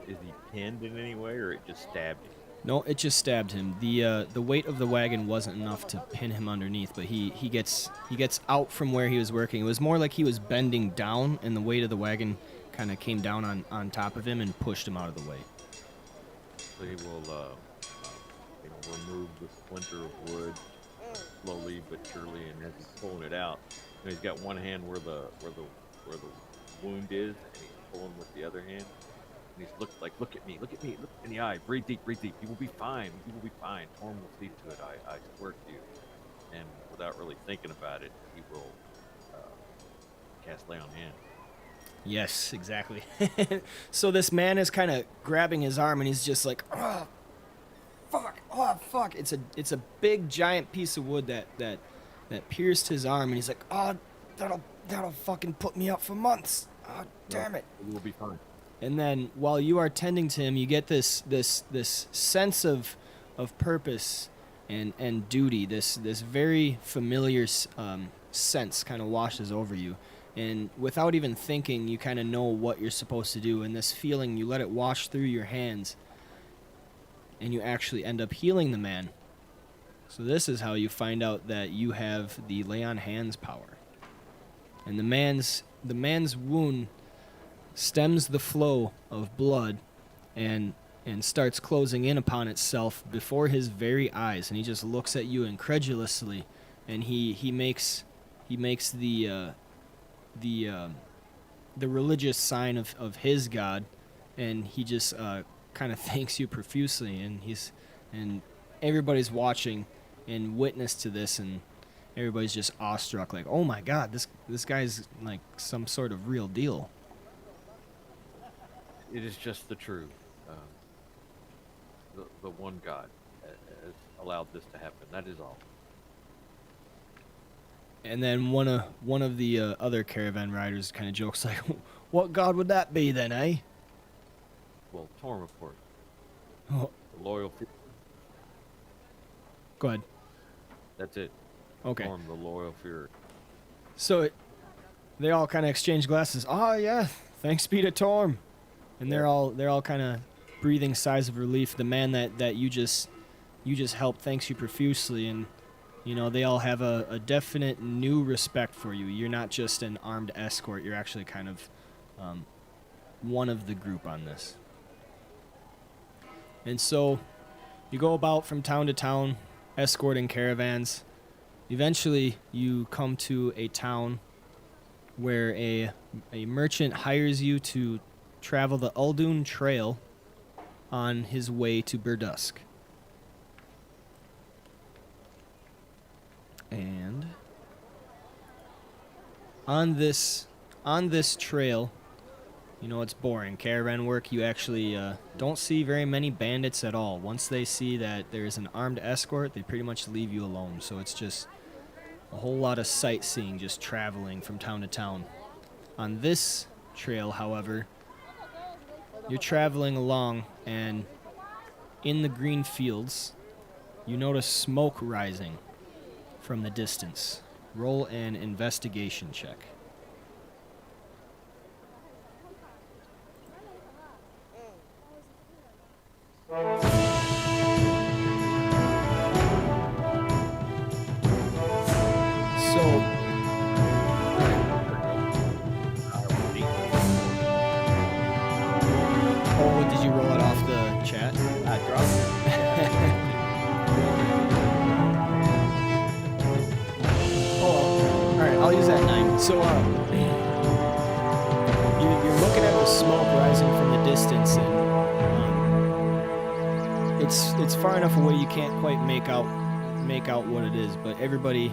is he pinned in any way, or it just stabbed him? No, it just stabbed him. The weight of the wagon wasn't enough to pin him underneath, but he gets out from where he was working. It was more like he was bending down, and the weight of the wagon kind of came down on top of him and pushed him out of the way. So he will, remove the splinter of wood slowly but surely, and as he's pulling it out, he's got one hand where the wound is, and he's pulling with the other hand. And he's look at me, look in the eye, breathe deep. You will be fine. Torm will see to it. I swear to you. And without really thinking about it, he will cast Lay on Hand. Yes, exactly. So this man is kind of grabbing his arm, and he's just like, oh fuck. It's a big giant piece of wood that pierced his arm, and he's like, oh, that'll fucking put me up for months. Oh, damn it. He will be fine. And then while you are tending to him, you get this sense of purpose and duty. This very familiar sense kind of washes over you, and without even thinking, you kind of know what you're supposed to do. And this feeling, you let it wash through your hands, and you actually end up healing the man. So this is how you find out that you have the Lay on Hands power. And the man's wound stems the flow of blood and starts closing in upon itself before his very eyes, and he just looks at you incredulously, and he makes the religious sign of his god, and he just kind of thanks you profusely, and everybody's watching and witness to this, and everybody's just awestruck, like, oh my god, this guy's like some sort of real deal. It is just the truth. The one God has allowed this to happen. That is all. And then one of the other caravan riders kind of jokes like, what god would that be then, eh? Well, Torm, of course. Oh, The loyal. go ahead. That's it. Okay. Torm, the loyal Fury. So they all kind of exchange glasses. Oh yeah, thanks be to Torm. And they're all kind of breathing sighs of relief. The man that you just helped thanks you profusely, and they all have a definite new respect for you. You're not just an armed escort. You're actually kind of one of the group on this. And so you go about from town to town, escorting caravans. Eventually, you come to a town where a merchant hires you to travel the Uldun Trail on his way to Burdusk. And on this trail, it's boring. Caravan work, you actually don't see very many bandits at all. Once they see that there's an armed escort, they pretty much leave you alone. So it's just a whole lot of sightseeing, just traveling from town to town. On this trail, however, you're traveling along, and in the green fields, you notice smoke rising from the distance. Roll an investigation check. Did you roll it off the chat? I dropped it. is at 9. So, you're looking at the smoke rising from the distance, and it's far enough away you can't quite make out what it is. But everybody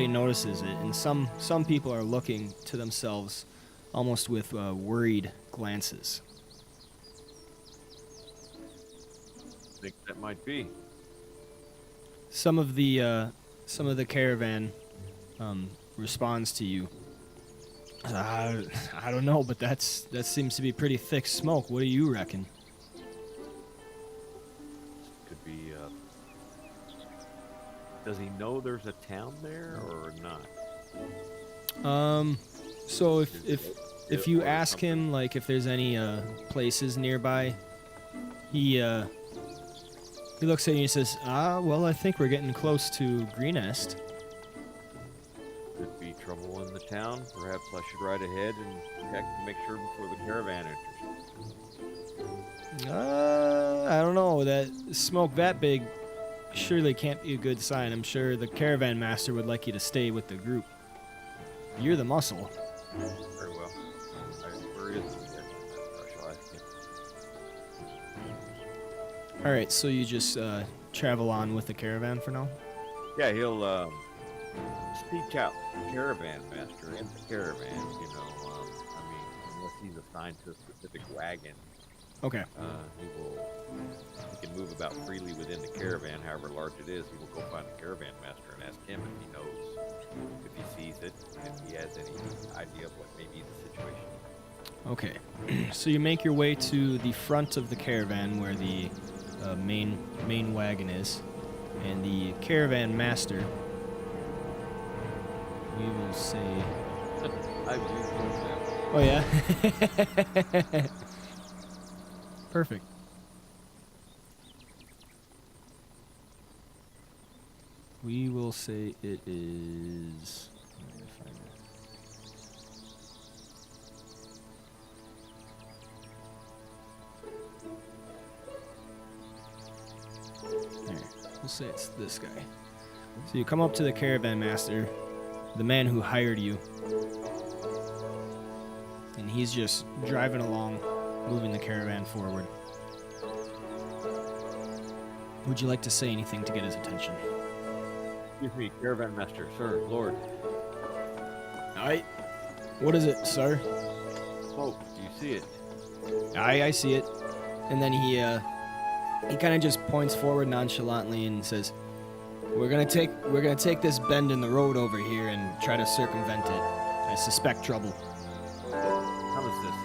notices it, and some people are looking to themselves, almost with worried glances. I think that might be. Some of the caravan responds to you. I don't know, but that seems to be pretty thick smoke. What do you reckon? Could be. Does he know there's a town there or not? So if you ask him like if there's any places nearby, he looks at you and says, well, I think we're getting close to Greenest. Could be trouble in the town. Perhaps I should ride ahead and check to make sure before the caravan enters. I don't know. That smoke that big surely can't be a good sign. I'm sure the caravan master would like you to stay with the group. You're the muscle. Very well. Where is he? I shall ask him. All right, so you just travel on with the caravan for now? Yeah, he'll speak out caravan master in the caravan. You know, unless he's assigned to a specific wagon. Okay. He can move about freely within the caravan, however large it is. He will go find the caravan master and ask him if he knows, if he sees it, if he has any idea of what may be the situation. Okay. So you make your way to the front of the caravan where the main wagon is, and the caravan master, we will say... I've used that. Oh, yeah? Perfect. We will say it is... Let me find it. There. We'll say it's this guy. So you come up to the caravan master, the man who hired you, and he's just driving along, moving the caravan forward. Would you like to say anything to get his attention? Excuse me, caravan master, sir, lord. Aye. What is it, sir? Smoke, do you see it? Aye, I see it. And then he kind of just points forward nonchalantly and says, We're gonna take this bend in the road over here and try to circumvent it. I suspect trouble." How is this?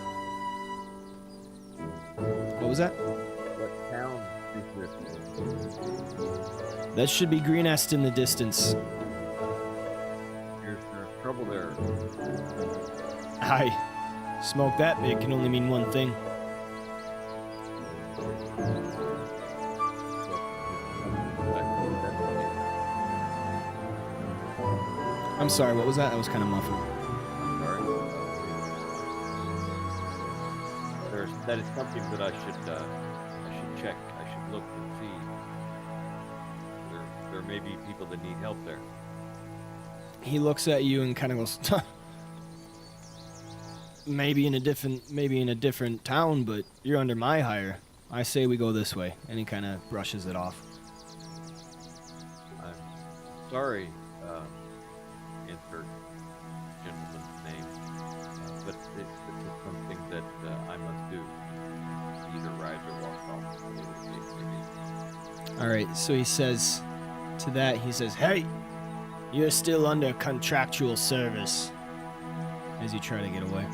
What was that? What town is this? That should be Greenest in the distance. There's trouble there. Aye. Smoke that big can only mean one thing. I'm sorry, what was that? I was kind of muffled. Sorry. That is something that I should check. I should look and see. There may be people that need help there. He looks at you and kind of goes, maybe in a different town, but you're under my hire. I say we go this way. And he kind of brushes it off. I'm sorry, insert gentleman's name, but it's something that I must do. Either ride or walk off. All right, so he says to that, he says, "Hey, you're still under contractual service," as you try to get away.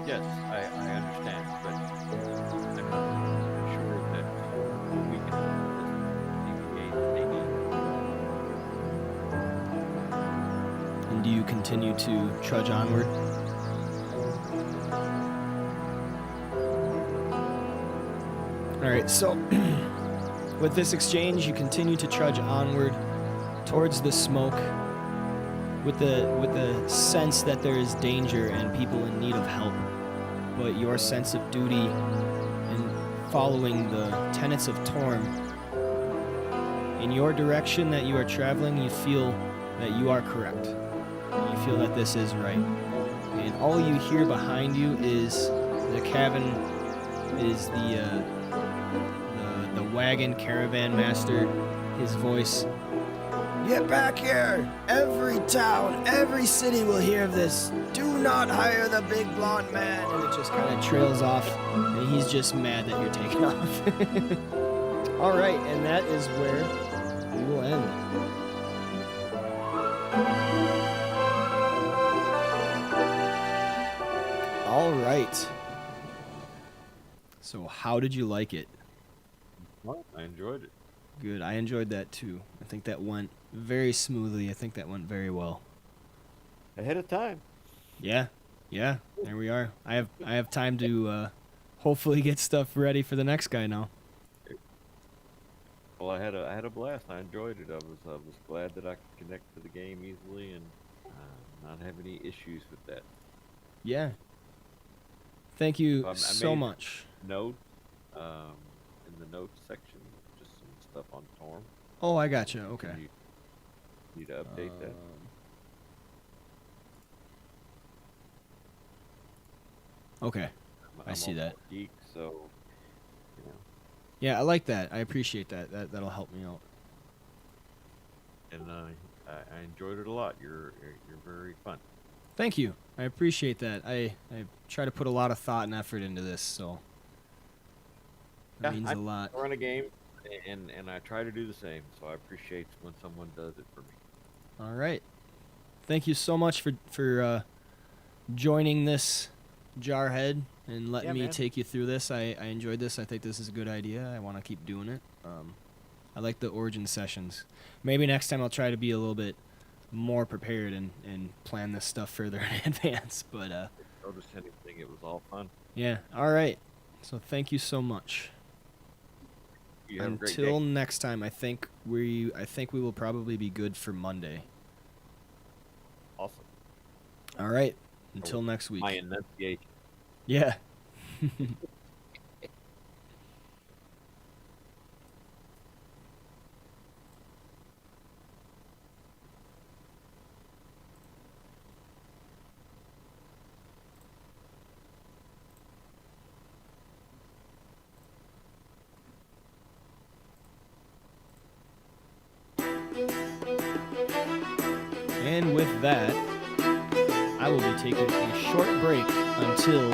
Yes, I understand, but I'm not sure that we can deviate maybe. And do you continue to trudge onward? All right, so with this exchange, you continue to trudge onward towards the smoke with the sense that there is danger and people in need of help. But your sense of duty and following the tenets of Torm, in your direction that you are traveling, you feel that you are correct. You feel that this is right. And all you hear behind you is the cabin, is the wagon caravan master, his voice. Get back here! Every town, every city will hear of this. Do not hire the big blonde man. And it just kind of trails off, and he's just mad that you're taking off. All right, and that is where we will end. All right. So how did you like it? Well, I enjoyed it. Good. I enjoyed that too. I think that went very smoothly. I think that went very well. Ahead of time. Yeah. Yeah. There we are. I have time to hopefully get stuff ready for the next guy now. Well, I had a blast. I enjoyed it. I was glad that I could connect to the game easily and not have any issues with that. Yeah. Thank you I so made much. Note in the notes section, just some stuff on Torm. Oh, I gotcha. Okay. Can you need to update that? Okay. I I'm see a that. geek, so you know, Yeah, I like that. I appreciate that. That'll help me out. and I enjoyed it a lot. You're very fun. Thank you. I appreciate that. I try to put a lot of thought and effort into this, so that means I a lot. run a game, and I try to do the same. So I appreciate when someone does it for me. All right. Thank you so much for joining this Jarhead and letting Yeah, me man. take you through this. I enjoyed this. I think this is a good idea. I want to keep doing it. I like the origin sessions. Maybe next time I'll try to be a little bit more prepared and plan this stuff further in advance. But Notice anything? It was all fun. yeah. All right. So thank you so much. You have a great Until day. next time, I think we will probably be good for Monday. Awesome. All right. Until next week. My enunciation. Yeah. And with that, I will be taking a short break until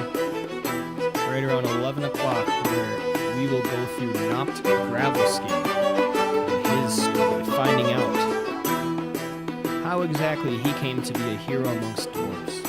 right around 11 o'clock, where we will go through Nopt Gravelskin and his story, finding out how exactly he came to be a hero amongst dwarves.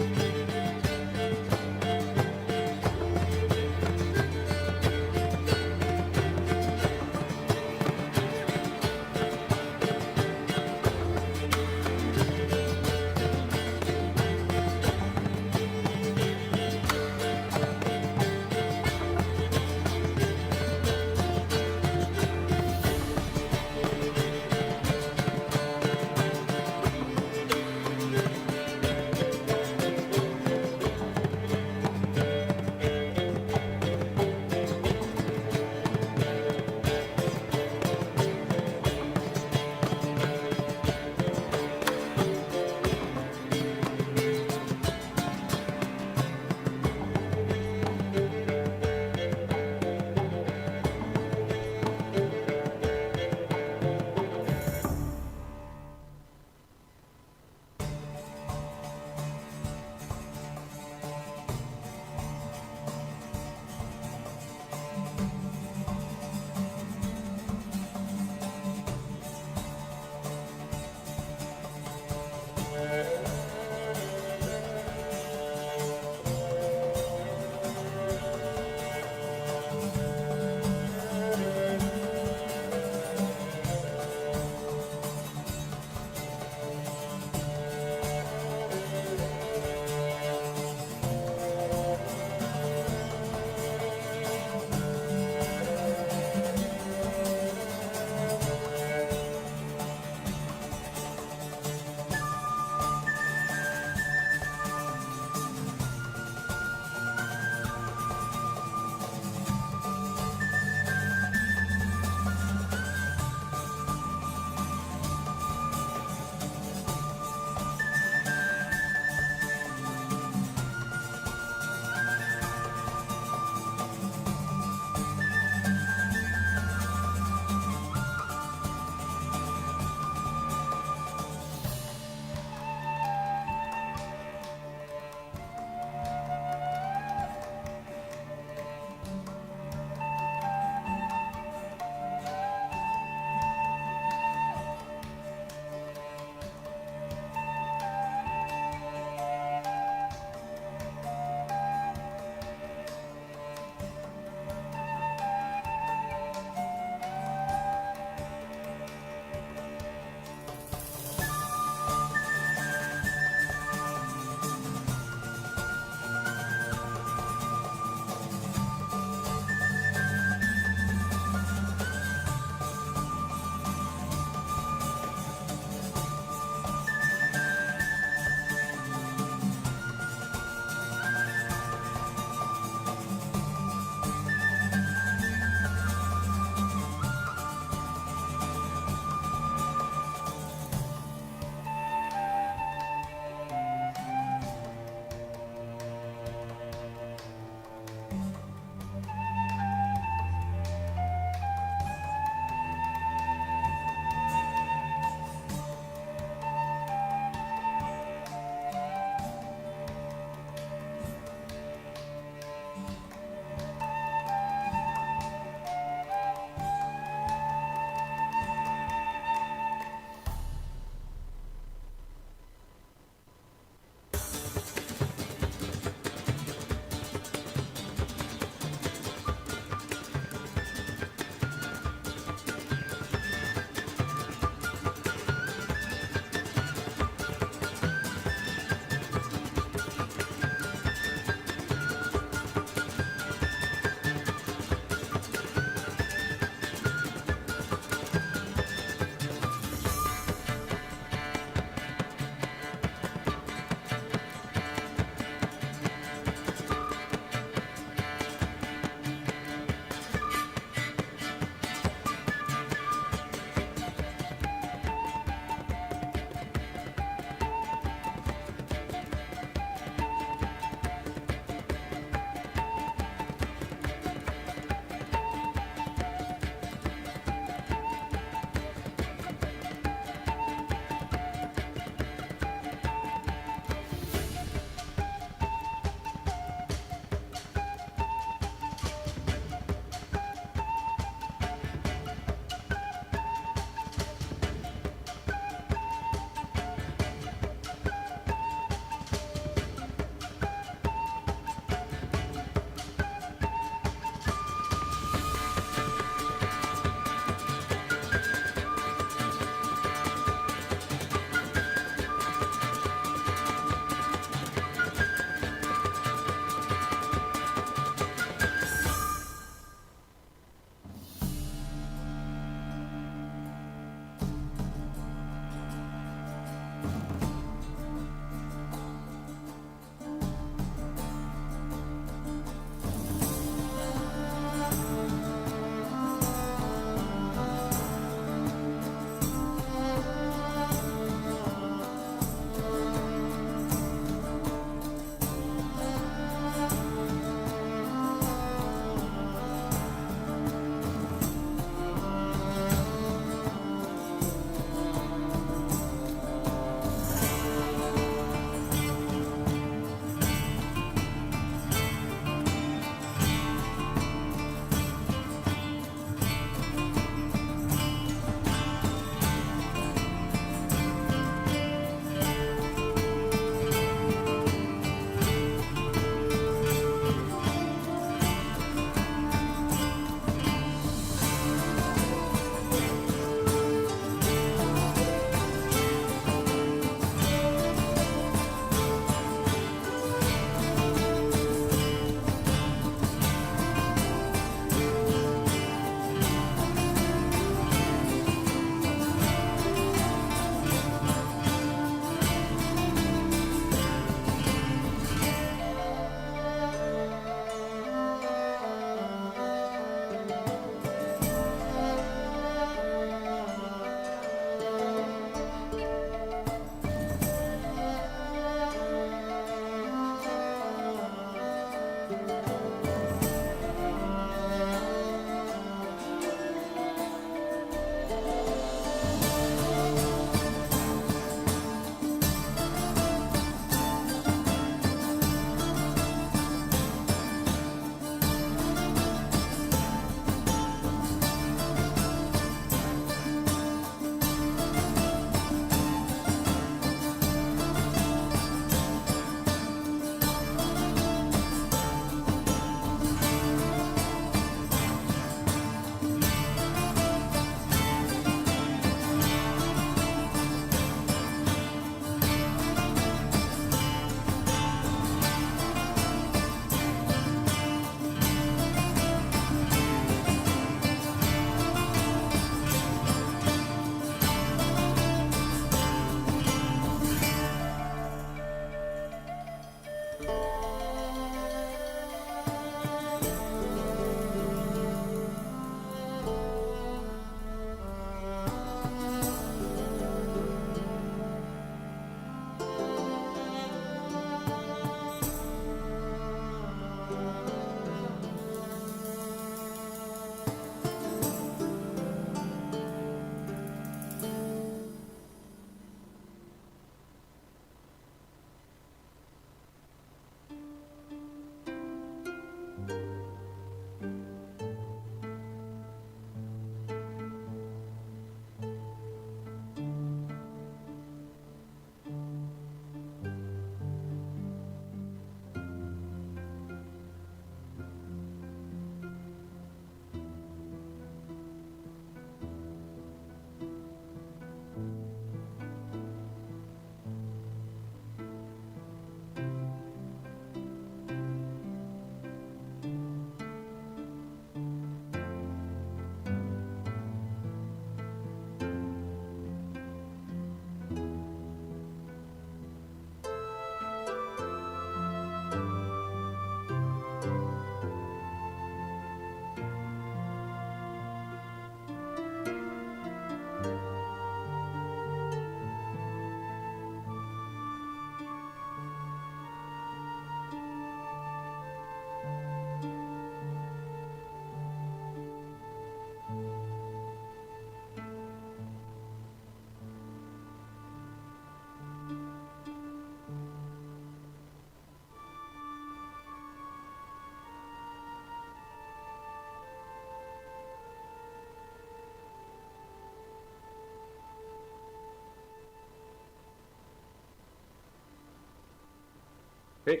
Hey,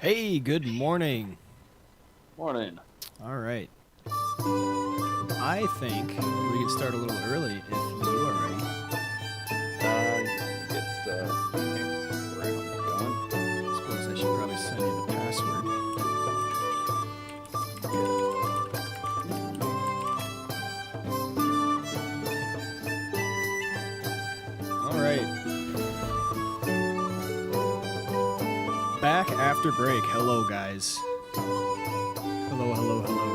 Hey, good morning. morning. All right. I think we can start a little early if you are ready. Get round going. Suppose I should probably send you the password. All right. Back after break. Hello, guys. Hello, hello, hello.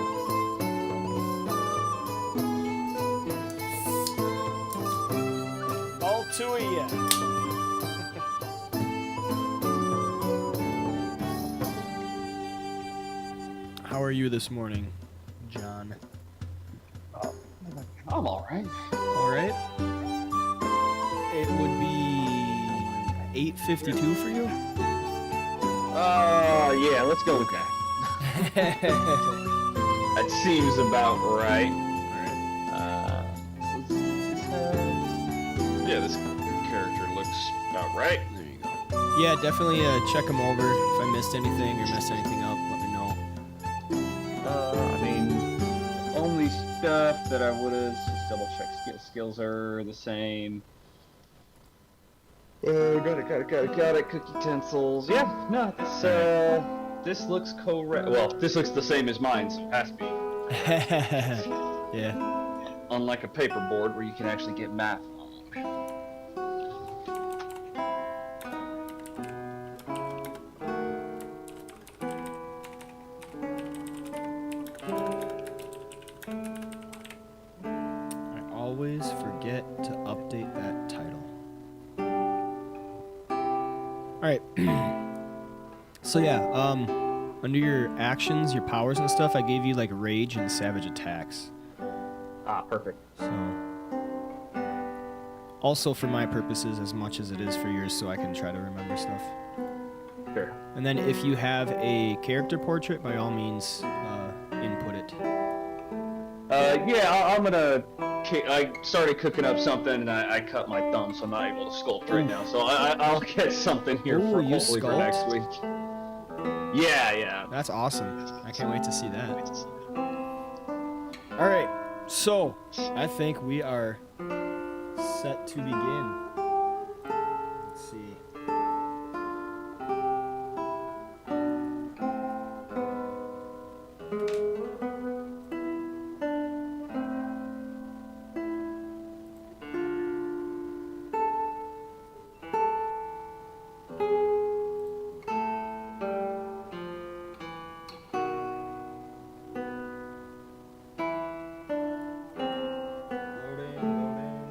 All two of you. How are you this morning, John? I'm all right. All right. It would be 8:52 for you. Yeah, let's go with that. That seems about right. Yeah, this character looks about right. There you go. Yeah, definitely check them over. If I missed anything or messed anything up, let me know. I mean, only stuff that I would have just double check skills are the same. Got it. Cookie utensils. Yeah, no, this looks correct. Well, this looks the same as mine, so it has to be. Yeah. Unlike a paperboard where you can actually get math wrong. I always forget to update that title. All right. So yeah, under your actions, your powers and stuff, I gave you like rage and savage attacks. Ah, perfect. So also for my purposes as much as it is for yours, so I can try to remember stuff. Sure. And then if you have a character portrait, by all means, input it. Yeah, I'm gonna. I started cooking up something and I cut my thumb, so I'm not able to sculpt right now. So I'll get something here Ooh, for you hopefully for sculpt? next week. Yeah. That's awesome. I can't wait to see that. All right, so I think we are set to begin. Let's see. Loading.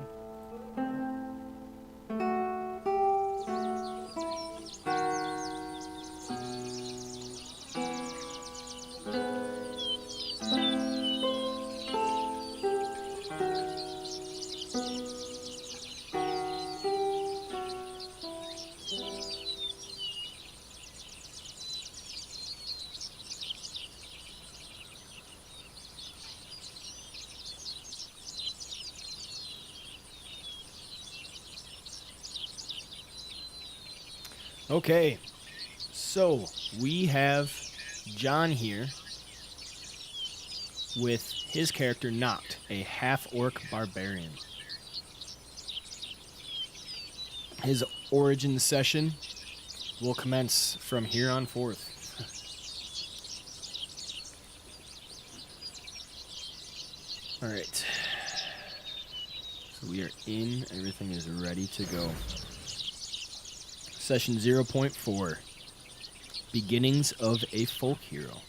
Okay, so we have John here with his character Noct, a half-orc barbarian. His origin session will commence from here on forth. All right. So we are in. Everything is ready to go. Session 0.4. Beginnings of a folk hero.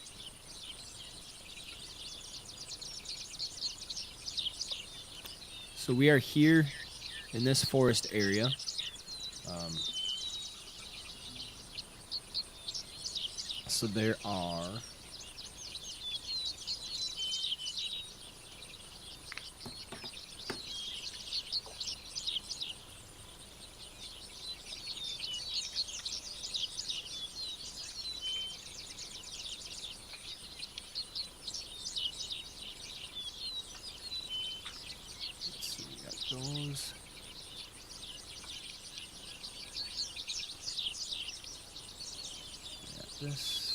So we are here in this forest area. So there are those. this?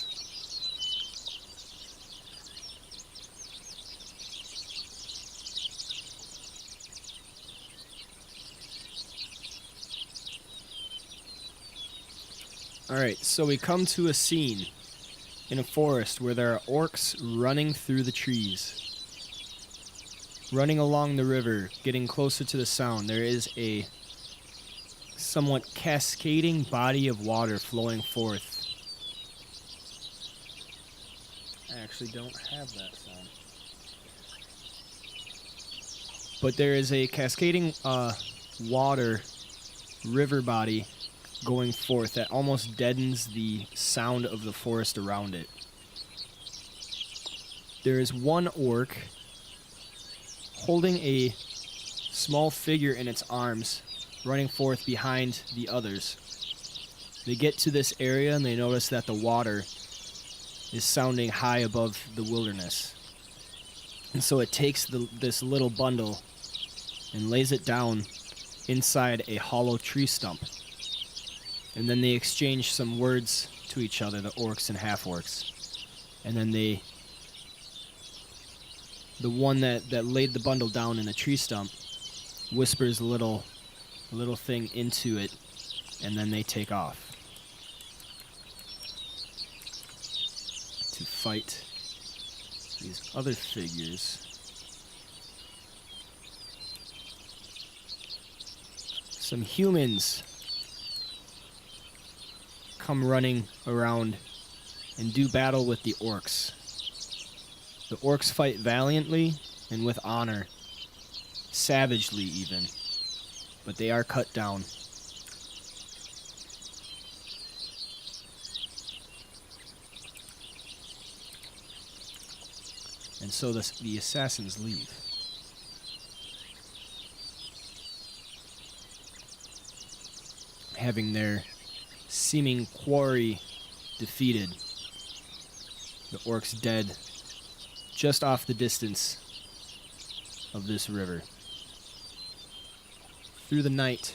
Alright, so we come to a scene in a forest where there are orcs running through the trees. Running along the river, getting closer to the sound, there is a somewhat cascading body of water flowing forth. I actually don't have that sound. But there is a cascading water river body going forth that almost deadens the sound of the forest around it. There is one orc holding a small figure in its arms, running forth behind the others. They get to this area and they notice that the water is sounding high above the wilderness. And so it takes this little bundle and lays it down inside a hollow tree stump. And then they exchange some words to each other, the orcs and half-orcs. And then the one that laid the bundle down in the tree stump whispers a little thing into it, and then they take off to fight these other figures. Some humans come running around and do battle with the orcs. The orcs fight valiantly and with honor, savagely even, but they are cut down. And so the assassins leave. Having their seeming quarry defeated, the orcs dead just off the distance of this river. Through the night,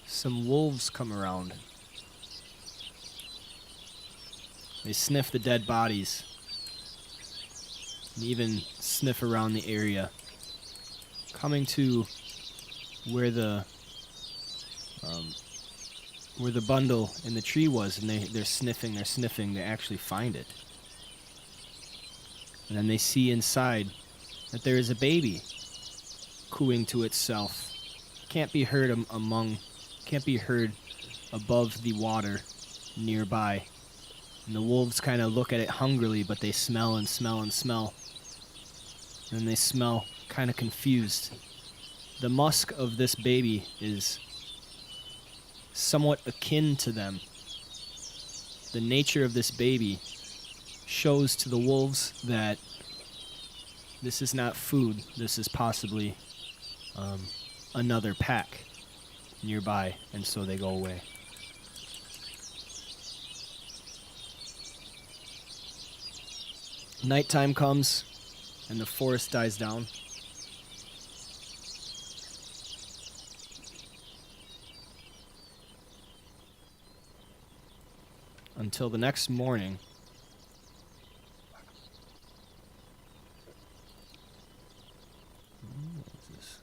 some wolves come around. They sniff the dead bodies and even sniff around the area, coming to where the bundle in the tree was, and they're sniffing, they actually find it. And then they see inside that there is a baby cooing to itself. Can't be heard above the water nearby. And the wolves kind of look at it hungrily, but they smell and smell and smell. And they smell kind of confused. The musk of this baby is somewhat akin to them. The nature of this baby shows to the wolves that this is not food. This is possibly another pack nearby, and so they go away. Nighttime comes, and the forest dies down. Until the next morning. What is this?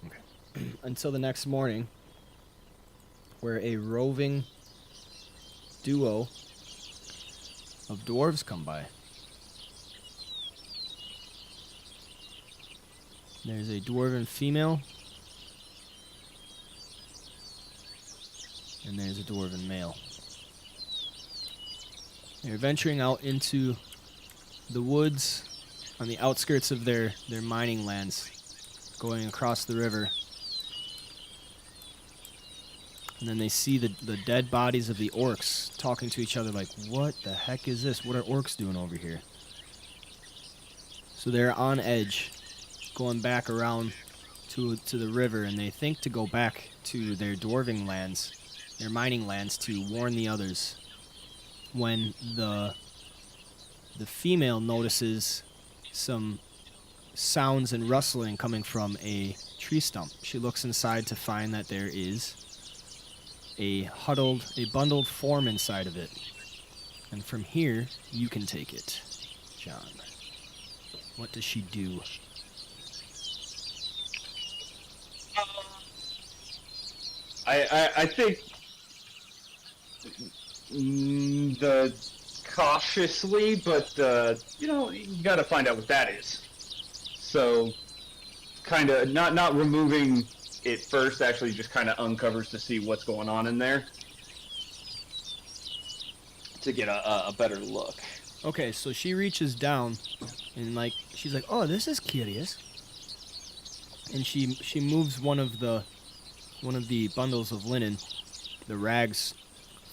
Okay. Until the next morning, where a roving duo of dwarves come by. There's a dwarven female, and there's a dwarven male. They're venturing out into the woods on the outskirts of their mining lands, going across the river. And then they see the dead bodies of the orcs talking to each other like, what the heck is this? What are orcs doing over here? So they're on edge, going back around to the river, and they think to go back to their dwarving lands, their mining lands, to warn the others. When the female notices some sounds and rustling coming from a tree stump. She looks inside to find that there is a bundled form inside of it. And from here, you can take it, John. What does she do? I think the cautiously, but you gotta find out what that is. So, kind of not removing it first, actually just kind of uncovers to see what's going on in there to get a better look. Okay, so she reaches down and she's like, "Oh, this is curious." And she moves one of the bundles of linen, the rags,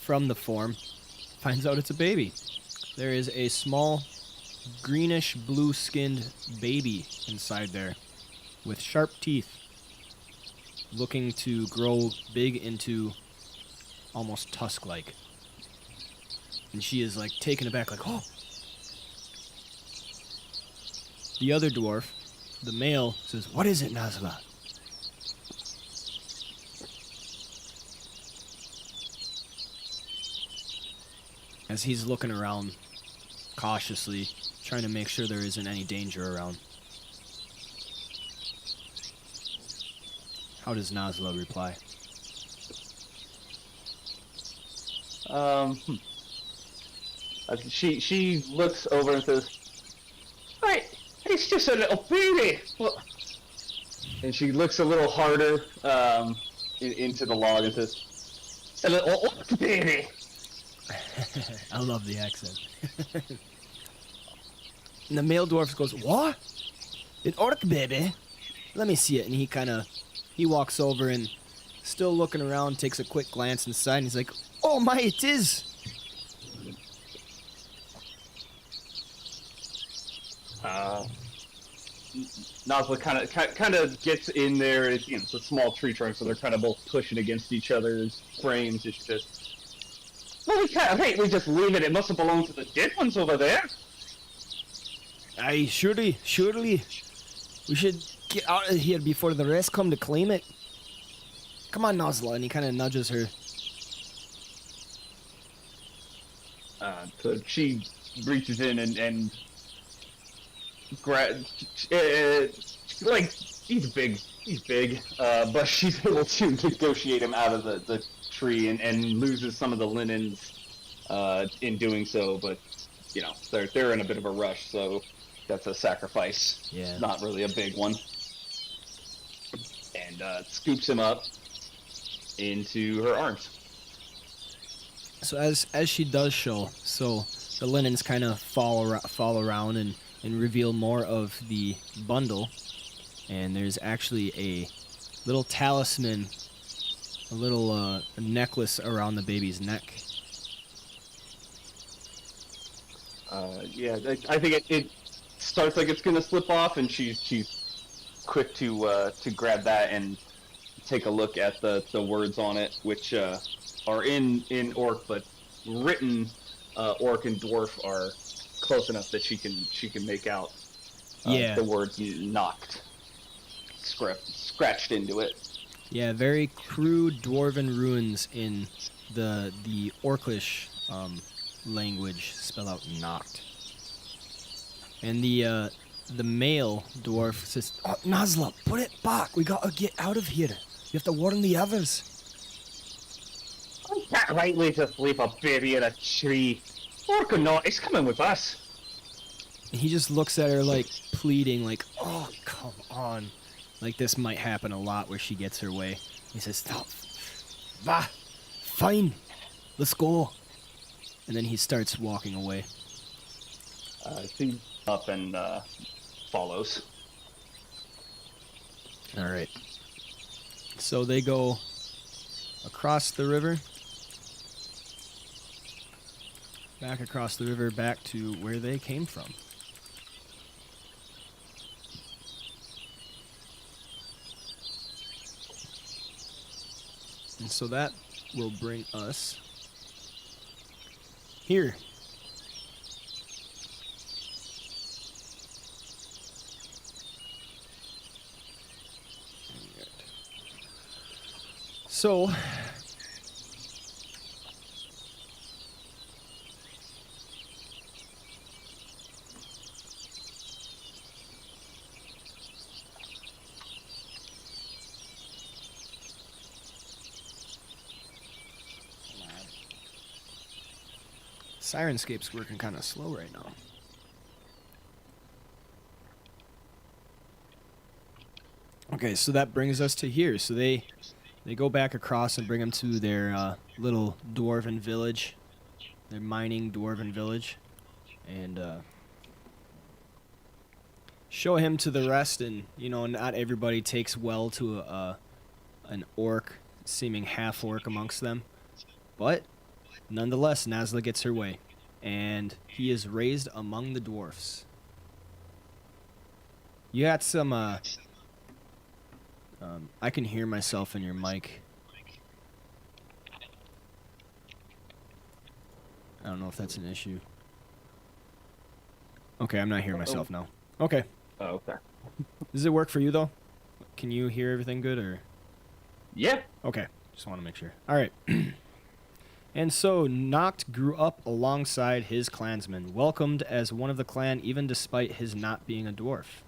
from the form, finds out it's a baby. There is a small greenish blue-skinned baby inside there with sharp teeth, looking to grow big into almost tusk-like. And she is taken aback, oh. The other dwarf, the male, says, "What is it, Nazla?" As he's looking around cautiously, trying to make sure there isn't any danger around. How does Nazla reply? She looks over and says, "Right, it's just a little baby." Well, and she looks a little harder into the log and says, "It's a little orc baby." I love the accent. And the male dwarf goes, "What? An orc baby? Let me see it." And he walks over and, still looking around, takes a quick glance inside, and he's like, "Oh my, it is!" Nazla kind of gets in there. It's a small tree trunk, so they're kind of both pushing against each other's frames. It's just, well, we can't. Hey, we just leave it. It must have belonged to the dead ones over there. Aye, surely. We should get out of here before the rest come to claim it. Come on, Nazla. And he kind of nudges her. So she reaches in and he's big, but she's able to negotiate him out of the tree and loses some of the linens in doing so, but they're in a bit of a rush, so that's a sacrifice. Yeah. Not really a big one. And scoops him up into her arms. So as she does so the linens kind of fall around and reveal more of the bundle, and there's actually a little talisman, a little necklace around the baby's neck. I think it starts like it's gonna slip off, and she's quick to grab that and take a look at the words on it, which are in orc, but written orc and dwarf are close enough that she can make out the words knocked, scratched into it. Yeah, very crude dwarven runes in the Orcish language spell out knocked. And the male dwarf says, "Oh, Nazla, put it back. We gotta get out of here. You have to warn the others." Can't rightly just leave a baby in a tree. Orc or not, it's coming with us. And he just looks at her pleading, "Oh, come on." This might happen a lot where she gets her way. He says, "Stop. Bah, fine. Let's go. And then he starts walking away. He up and follows. Alright. So they go across the river. Back across the river, back to where they came from. So that will bring us here. So Sirenscape's working kind of slow right now. Okay, so that brings us to here. So they go back across and bring him to their little dwarven village, their mining dwarven village, and show him to the rest. And you know, not everybody takes well to an orc, seeming half orc amongst them, but nonetheless, Nazla gets her way, and he is raised among the dwarfs. You got some, I can hear myself in your mic. I don't know if that's an issue. Okay, I'm not hearing myself now. Okay. Oh, okay. Does it work for you, though? Can you hear everything good, or? Yeah. Okay, just want to make sure. All right. And so, Noct grew up alongside his clansmen, welcomed as one of the clan even despite his not being a dwarf.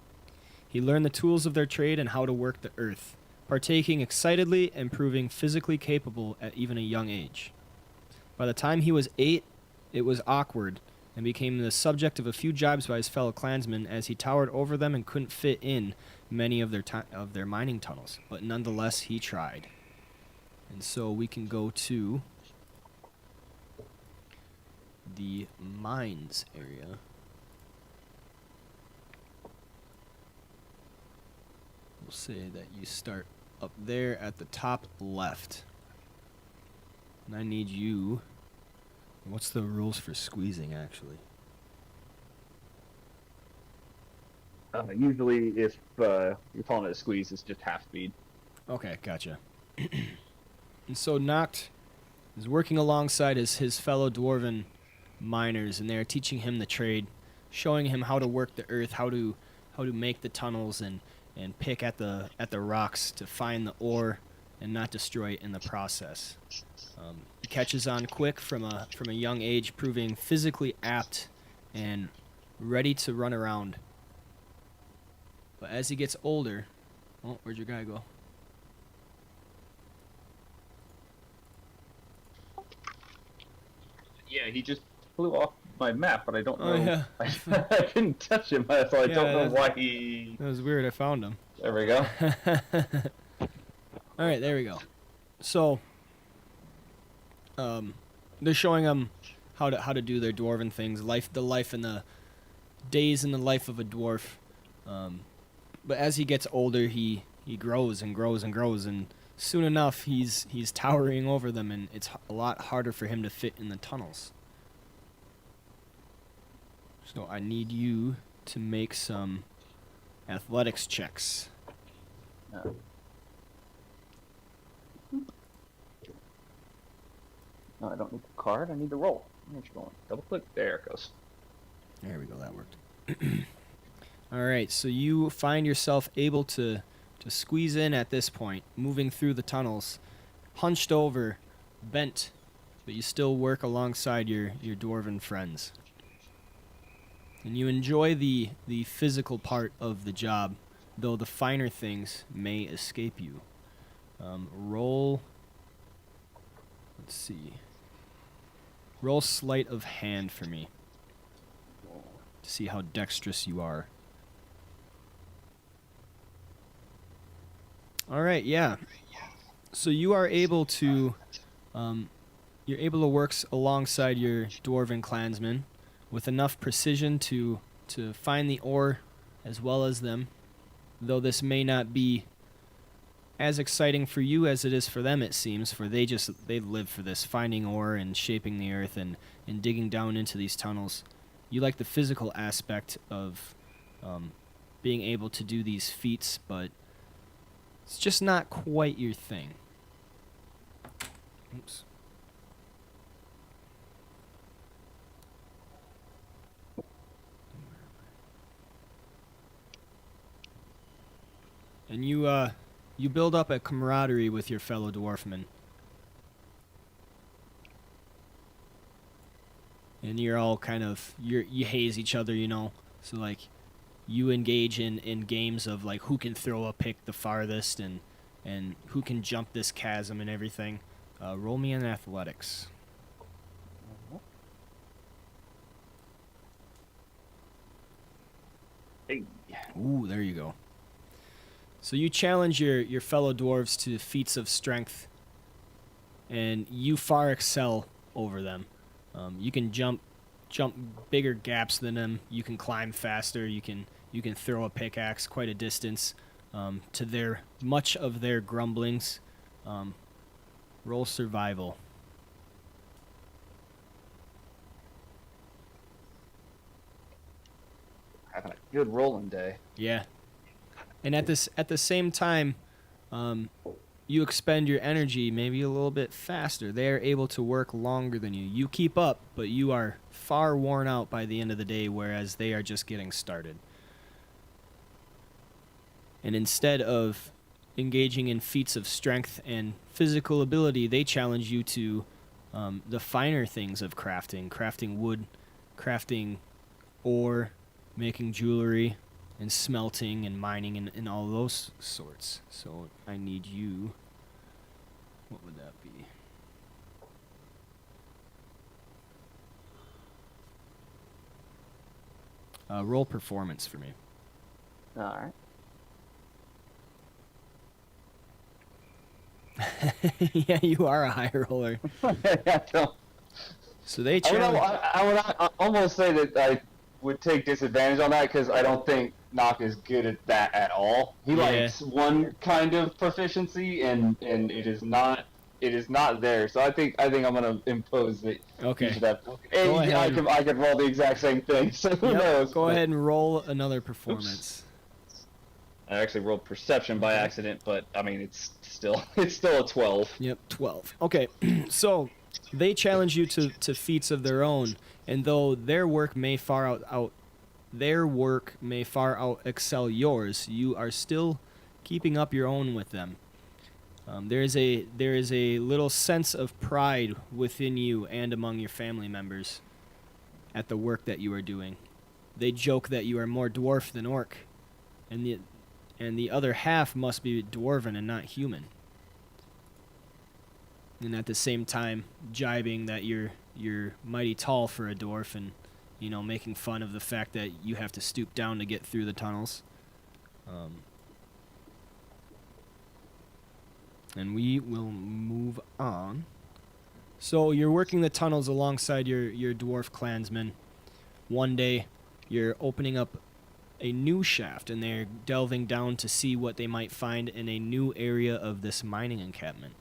He learned the tools of their trade and how to work the earth, partaking excitedly and proving physically capable at even a young age. By the time he was 8, it was awkward, and became the subject of a few jibes by his fellow clansmen as he towered over them and couldn't fit in many of their mining tunnels. But nonetheless, he tried. And so we can go to the mines area. We'll say that you start up there at the top left. And I need you. What's the rules for squeezing, actually? Usually, if you're calling it a squeeze, it's just half speed. Okay, gotcha. And so Noct is working alongside his fellow dwarven miners, and they are teaching him the trade, showing him how to work the earth, how to make the tunnels, and pick at the rocks to find the ore and not destroy it in the process. He catches on quick from a young age, proving physically apt and ready to run around. But as he gets older, oh, where'd your guy go? Yeah, he just flew off my map, but I don't know. Oh, yeah. I couldn't touch him, so I don't know why he... That was weird. I found him. There we go. All right, there we go. So, they're showing him how to do their dwarven things, the life and the days in the life of a dwarf. But as he gets older, he grows and grows and grows, and soon enough, he's towering over them, and it's a lot harder for him to fit in the tunnels. So I need you to make some athletics checks. No, I don't need the card. I need the roll. Where's it going? Double click. There it goes. There we go. That worked. All right. So you find yourself able to squeeze in at this point, moving through the tunnels, hunched over, bent, but you still work alongside your dwarven friends. And you enjoy the physical part of the job, though the finer things may escape you. Roll... Let's see. Roll sleight of hand for me to see how dexterous you are. All right, yeah. So you are able to, work alongside your dwarven clansmen with enough precision to find the ore as well as them, though this may not be as exciting for you as it is for them, it seems, for they live for this, finding ore and shaping the earth and digging down into these tunnels. You like the physical aspect of being able to do these feats, but it's just not quite your thing. Oops. And you build up a camaraderie with your fellow dwarfmen. And you're all kind of, you haze each other, you know. So, like, you engage in games of, like, who can throw a pick the farthest and who can jump this chasm and everything. Roll me in athletics. Hey. Ooh, there you go. So you challenge your fellow dwarves to feats of strength, and you far excel over them. You can jump bigger gaps than them. You can climb faster. You can throw a pickaxe quite a distance. To their much of their grumblings, roll survival. Having a good rolling day. Yeah. And at the same time, you expend your energy maybe a little bit faster. They are able to work longer than you. You keep up, but you are far worn out by the end of the day, whereas they are just getting started. And instead of engaging in feats of strength and physical ability, they challenge you to the finer things of crafting wood, crafting ore, making jewelry, and smelting and mining and all those sorts. So I need you. What would that be? Roll performance for me. All right. Yeah, you are a high roller. So they challenge. I would almost say that I would take disadvantage on that because I don't think Nock is good at that at all. He likes one kind of proficiency, and it is not there. So I think I'm gonna impose that. Okay. You should have, and I could roll the exact same thing. So who knows? Go ahead and roll another performance. I actually rolled perception by accident, but I mean it's still a 12. Yep, 12. Okay, so they challenge you to feats of their own, and though their work may far out excel yours, you are still keeping up your own with them. There is a little sense of pride within you and among your family members at the work that you are doing. They joke that you are more dwarf than orc, and the other half must be dwarven and not human. And at the same time, jibing that you're mighty tall for a dwarf, and making fun of the fact that you have to stoop down to get through the tunnels. And we will move on. So you're working the tunnels alongside your dwarf clansmen. One day, you're opening up a new shaft, and they're delving down to see what they might find in a new area of this mining encampment.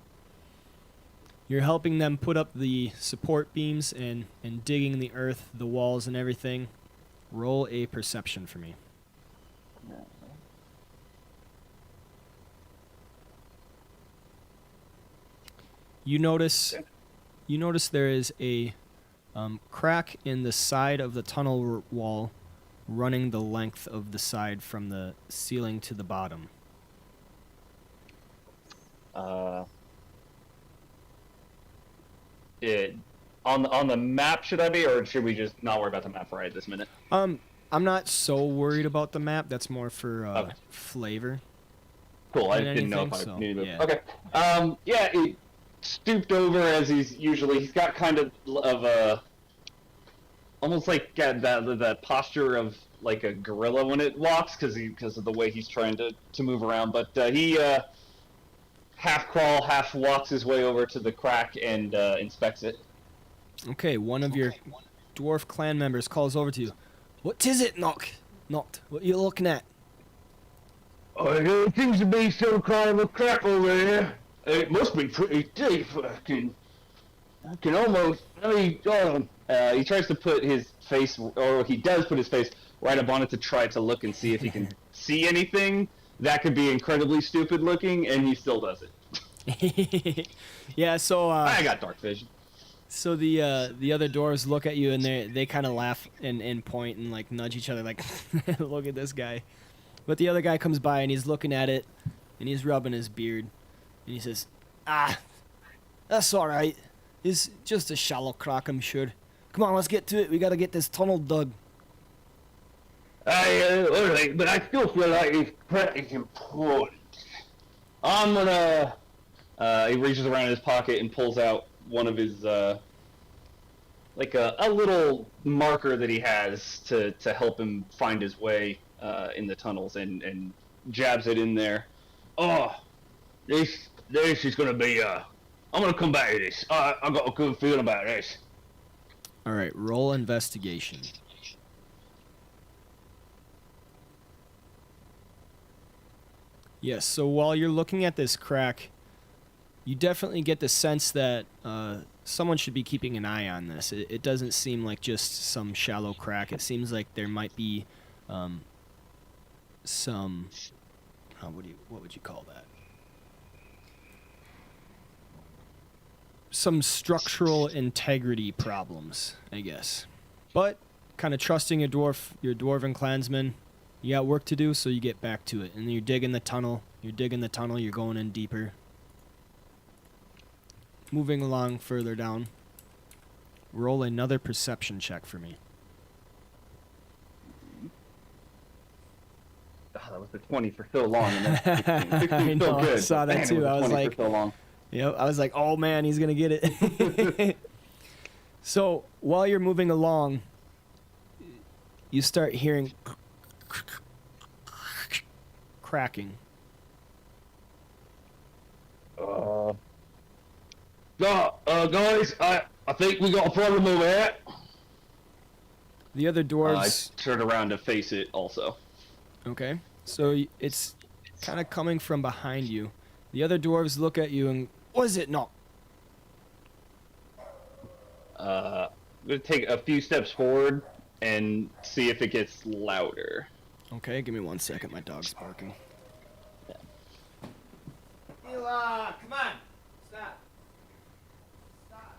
You're helping them put up the support beams and digging the earth, the walls, and everything. Roll a perception for me. You notice there is a crack in the side of the tunnel wall running the length of the side from the ceiling to the bottom. On the map should I be, or should we just not worry about the map right this minute? I'm not so worried about the map. That's more for flavor. Cool. I than didn't know if anything, I so, needed to. yeah. Okay. Yeah. He stooped over as he's got kind of a almost like that posture of like a gorilla when it walks because of the way he's trying to move around. But he half crawl, half walks his way over to the crack and inspects it. Okay, one of your dwarf clan members calls over to you. What is it, Nock? What are you looking at? Oh, there seems to be some kind of a crack over here. It must be pretty deep. I can almost... He tries to put his face, or he does put his face right up on it to try to look and see if he can see anything. That could be incredibly stupid looking, and he still does it. Yeah, so I got dark vision. so the other dwarves look at you and they kind of laugh and point and like nudge each other like look at this guy. But the other guy comes by and he's looking at it and he's rubbing his beard and he says, "Ah, that's all right. It's just a shallow crack, I'm sure. Come on, let's get to it. We got to get this tunnel dug." All right, but I still feel like it's pretty important. I'm gonna. He reaches around in his pocket and pulls out one of his like a little marker that he has to help him find his way in the tunnels and jabs it in there. Oh, this is gonna be I'm gonna come back to this. I got a good feeling about this. All right, roll investigation. Yes, so while you're looking at this crack, you definitely get the sense that someone should be keeping an eye on this. It doesn't seem like just some shallow crack. It seems like there might be some what would you call that? Some structural integrity problems, I guess. But kind of trusting your dwarven clansmen, you got work to do, so you get back to it. And you're digging the tunnel, you're going in deeper. Moving along further down. Roll another perception check for me. Oh, that was the 20 for so long. And then 16. 16 I know, so good. I saw that Man, it too. was I was 20 like, for so long. yep, I was like, oh man, he's gonna get it. So while you're moving along, you start hearing cracking. Guys, I think we got a problem over here. The other I dwarves. turn around to face it also. Okay, so it's kind of coming from behind you. The other dwarves look at you and, was it not? I'm going to take a few steps forward and see if it gets louder. Okay, give me 1 second. My dog's barking. Mila, come on. Stop. Stop.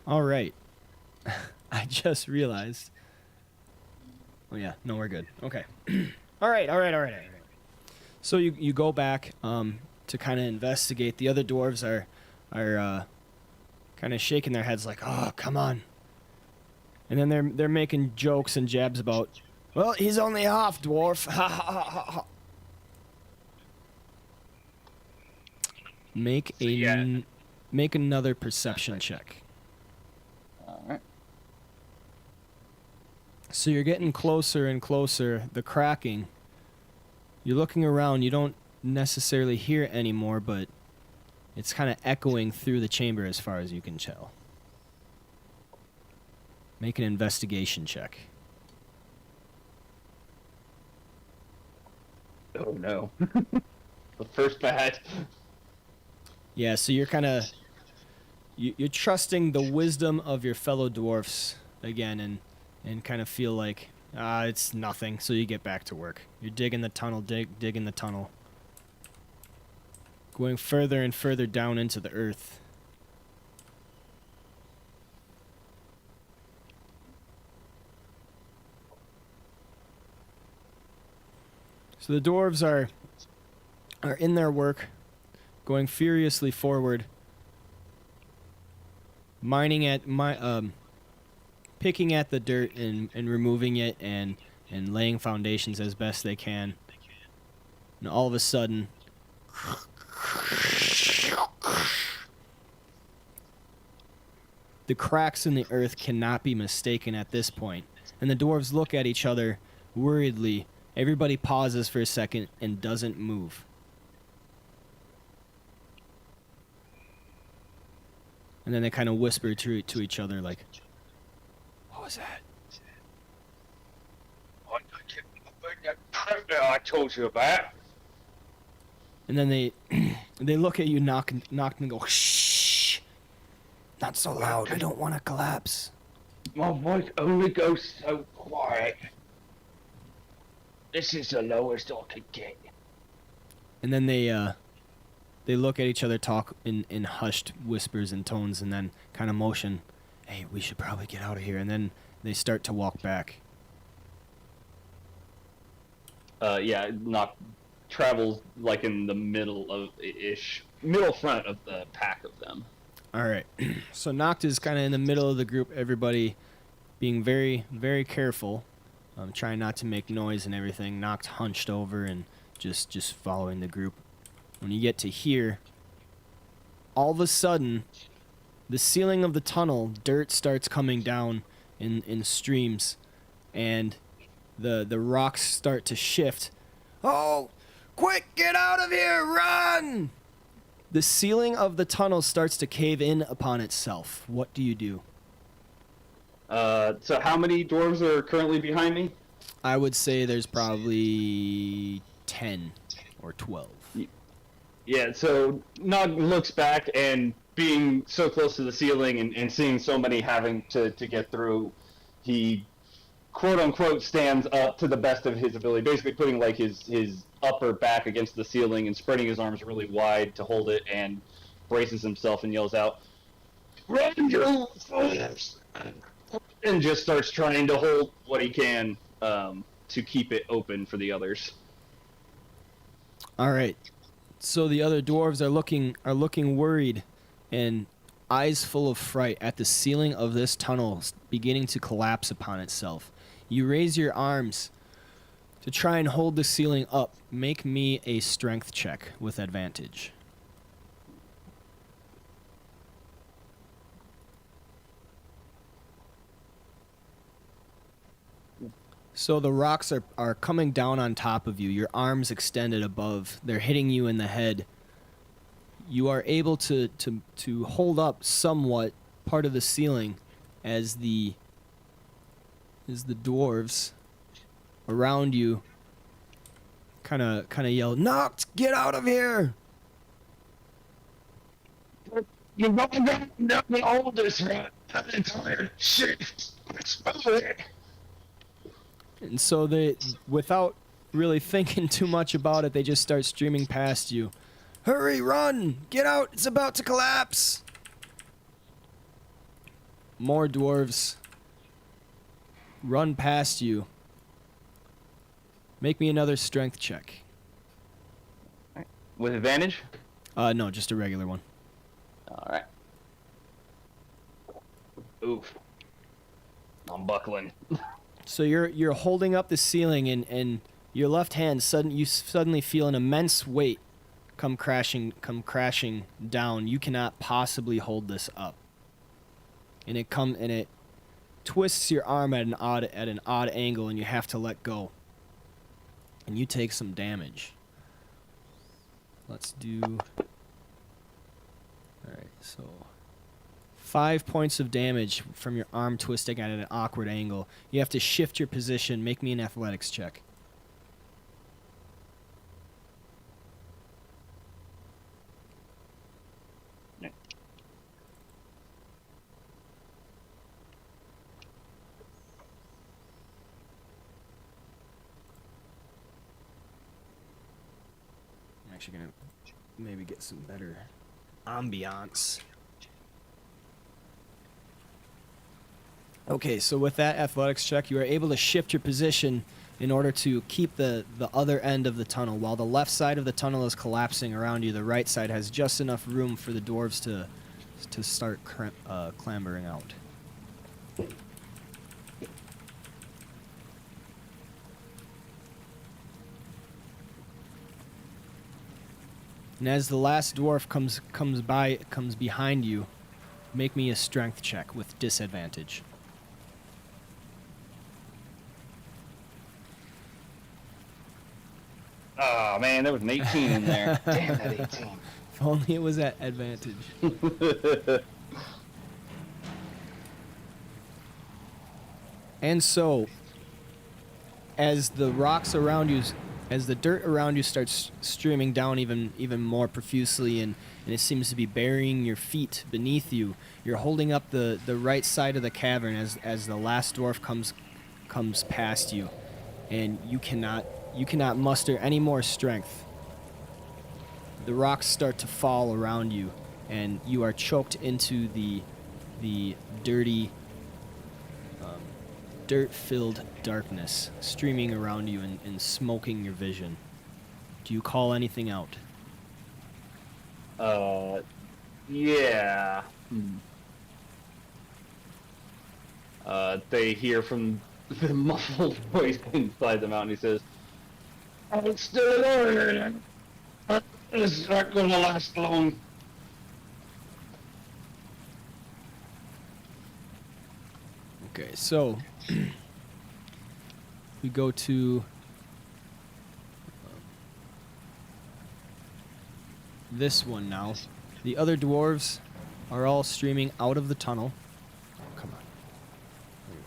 All right. I just realized. Oh yeah, no, we're good. Okay. All right. So you go back to kind of investigate. The other dwarves are kind of shaking their heads like, "Oh, come on." And then they're making jokes and jabs about, "Well, he's only half dwarf." Ha ha ha ha ha. Make another perception check. Alright. So you're getting closer and closer, the cracking. You're looking around, you don't necessarily hear it anymore, but it's kind of echoing through the chamber as far as you can tell. Make an investigation check. Oh no. The first bad. Yeah, so you're kind of... You're trusting the wisdom of your fellow dwarfs again and kind of feel like, it's nothing, so you get back to work. You're digging the tunnel, digging the tunnel. Going further and further down into the earth. So the dwarves are in their work, going furiously forward, picking at the dirt and removing it and laying foundations as best they can. And all of a sudden, the cracks in the earth cannot be mistaken at this point, and the dwarves look at each other worriedly. Everybody pauses for a second and doesn't move. And then they kind of whisper to each other like, "What was that?" that I told you about. And then they they look at you, knock, and go, shh. Not so loud. I don't want to collapse. My voice only goes so quiet. This is the lowest I could get. And then they look at each other, talk in hushed whispers and tones, and then kind of motion, hey, we should probably get out of here. And then they start to walk back. Yeah, Noct travels like in the middle front of the pack of them. All right. So Noct is kind of in the middle of the group, everybody being very, very careful, trying not to make noise and everything. Noct hunched over and just following the group. When you get to here, all of a sudden, the ceiling of the tunnel, dirt starts coming down in streams, and the rocks start to shift. Oh, quick, get out of here, run! The ceiling of the tunnel starts to cave in upon itself. What do you do? So how many dwarves are currently behind me? I would say there's probably 10 or 12. Yeah, so Nog looks back, and being so close to the ceiling and seeing so many having to get through, he quote-unquote stands up to the best of his ability, basically putting like his upper back against the ceiling and spreading his arms really wide to hold it, and braces himself and yells out, "Run, you fools!" and just starts trying to hold what he can to keep it open for the others. All right. So the other dwarves are looking worried and eyes full of fright at the ceiling of this tunnel beginning to collapse upon itself. You raise your arms to try and hold the ceiling up. Make me a strength check with advantage. So the rocks are coming down on top of you, your arms extended above. They're hitting you in the head. You are able to hold up somewhat part of the ceiling as the dwarves around you kind of yell, "Noct, get out of here!" You're going down the oldest right? I'm tired. Shit. And so they, without really thinking too much about it, they just start streaming past you. Hurry, run! Get out! It's about to collapse! More dwarves run past you. Make me another strength check. With advantage? No, just a regular one. Alright. Oof. I'm buckling. So you're holding up the ceiling, and your left hand you suddenly feel an immense weight come crashing down. You cannot possibly hold this up. And it twists your arm at an odd angle, and you have to let go. And you take some damage. Let's do. Alright, so 5 points of damage from your arm twisting at an awkward angle. You have to shift your position. Make me an athletics check. I'm actually going to maybe get some better ambiance. Okay, so with that athletics check, you are able to shift your position in order to keep the other end of the tunnel. While the left side of the tunnel is collapsing around you, the right side has just enough room for the dwarves to start clambering out. And as the last dwarf comes behind you, make me a strength check with disadvantage. Oh man, there was an 18 in there. Damn that 18. If only it was at advantage. And so, as the rocks around you as the dirt around you starts streaming down even more profusely, and it seems to be burying your feet beneath you. You're holding up the right side of the cavern as the last dwarf comes past you, and you cannot muster any more strength. The rocks start to fall around you, and you are choked into the dirty, dirt-filled darkness streaming around you and smoking your vision. Do you call anything out? Yeah. They hear from the muffled voice inside the mountain. He says, I'm still alive. It's not gonna last long. Okay, so we go to this one now. The other dwarves are all streaming out of the tunnel. Come on. There you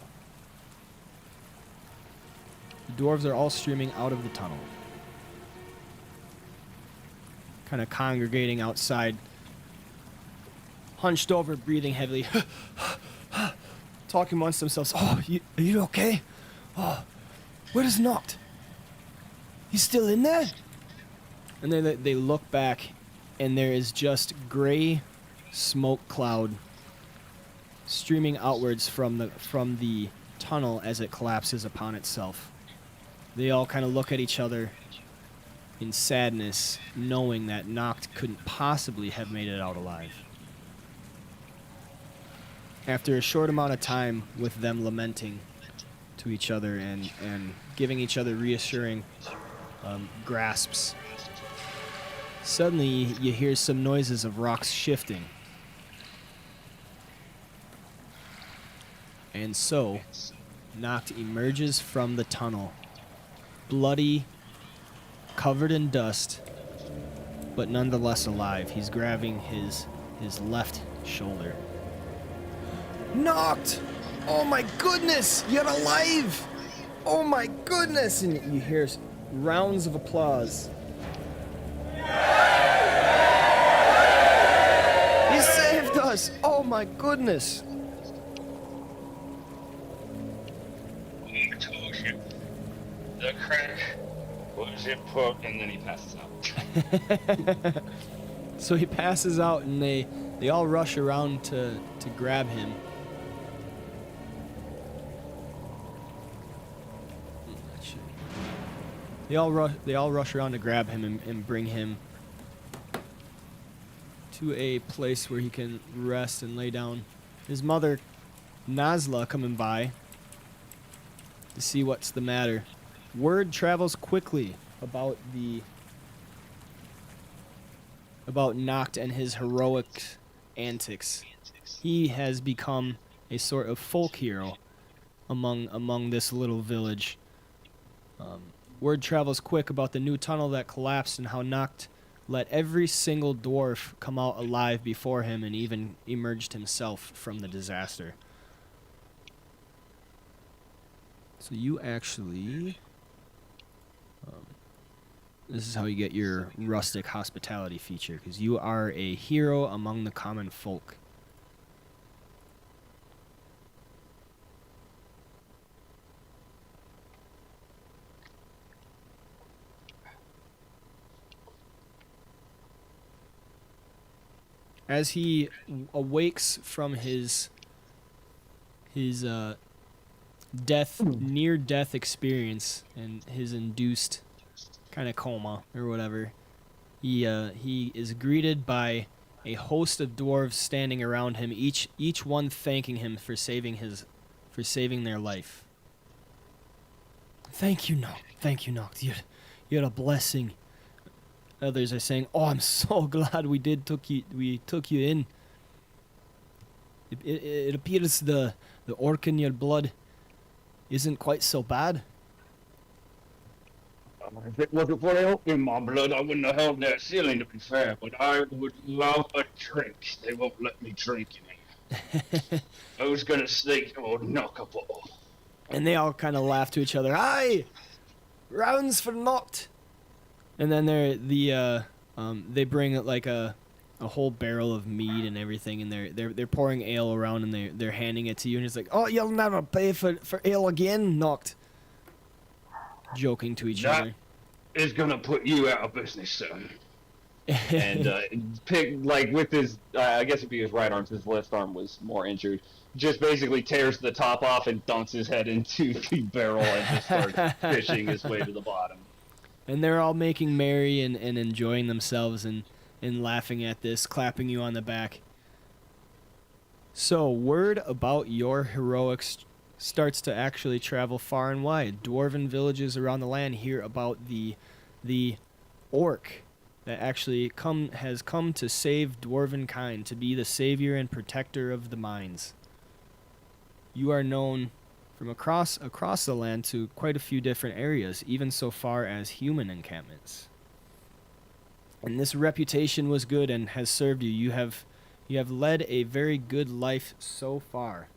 go. The dwarves are all streaming out of the tunnel. Kind of congregating outside. Hunched over, breathing heavily. Talking amongst themselves. Oh, are you okay? Oh, where is Noct? He's still in there? And then they look back, and there is just gray smoke cloud streaming outwards from the tunnel as it collapses upon itself. They all kind of look at each other in sadness, knowing that Noct couldn't possibly have made it out alive. After a short amount of time with them lamenting to each other and giving each other reassuring grasps, suddenly you hear some noises of rocks shifting. And so, Noct emerges from the tunnel, bloody, covered in dust, but nonetheless alive. He's grabbing his left shoulder. Noct! Oh my goodness! You're alive! Oh my goodness! And you hear rounds of applause. You saved us! Oh my goodness! I told you. The crash was important. And then he passes out. So he passes out, and they all rush around to grab him. They all rush around to grab him and bring him to a place where he can rest and lay down. His mother, Nazla, coming by to see what's the matter. Word travels quickly about Noct and his heroic antics. He has become a sort of folk hero among this little village. Word travels quick about the new tunnel that collapsed and how Noct let every single dwarf come out alive before him and even emerged himself from the disaster. So you actually... this is how you get your rustic hospitality feature, because you are a hero among the common folk. As he awakes from his near-death experience and his induced kind of coma or whatever, he is greeted by a host of dwarves standing around him, each one thanking him for saving their life. Thank you, Noct. You're a blessing. Others are saying, "Oh, I'm so glad we took you in. It appears the orc in your blood isn't quite so bad." If it wasn't for the oak in my blood, I wouldn't have held that ceiling, to be fair. But I would love a drink. They won't let me drink in here. Who's gonna sneak or knock a bottle? And they all kind of laugh to each other. Aye! Rounds for Noct! And then they bring like a whole barrel of mead and everything, and they're pouring ale around, and they're handing it to you, and it's like, oh, you'll never pay for ale again, Noct. Joking to each That other. is gonna put you out of business, son. And pick like with his, I guess it'd be his right arm, his left arm was more injured. Just basically tears the top off and dunks his head into the barrel and just starts fishing his way to the bottom. And they're all making merry and enjoying themselves and laughing at this, clapping you on the back. So, word about your heroics starts to actually travel far and wide. Dwarven villages around the land hear about the orc that actually has come to save dwarven kind, to be the savior and protector of the mines. You are known from across the land to quite a few different areas, even so far as human encampments. And this reputation was good and has served you. You have led a very good life so far.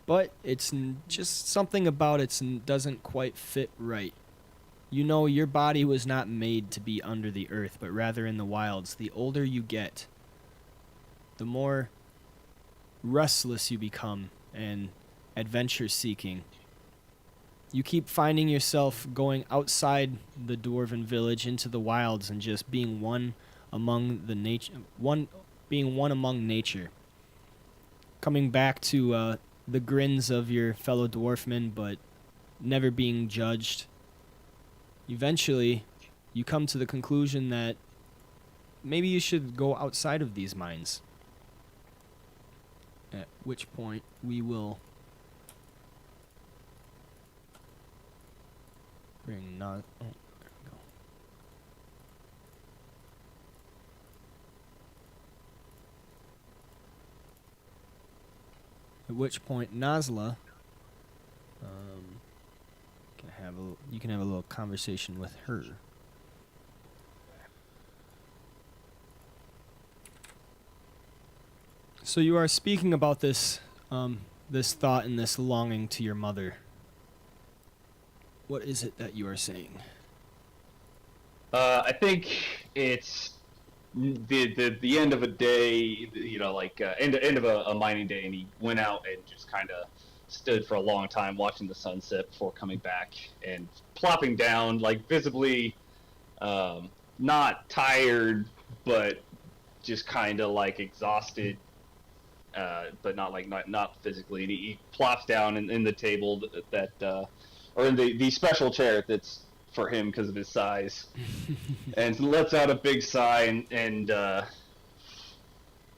But it's just something about it doesn't quite fit right. You know, your body was not made to be under the earth, but rather in the wilds. The older you get, the more restless you become and adventure-seeking. You keep finding yourself going outside the dwarven village into the wilds and just being one among nature. Coming back to the grins of your fellow dwarfmen, but never being judged. Eventually, you come to the conclusion that maybe you should go outside of these mines. At which point we will bring there we go. At which point Nazla you can have a little conversation with her. So you are speaking about this this thought and this longing to your mother. What is it that you are saying? I think it's the end of a day, you know, like end of a mining day, and he went out and just kind of stood for a long time watching the sunset before coming back and plopping down, like visibly not tired, but just kind of like exhausted, but not physically. And he plops down in the table that or in the special chair that's for him because of his size, and lets out a big sigh, and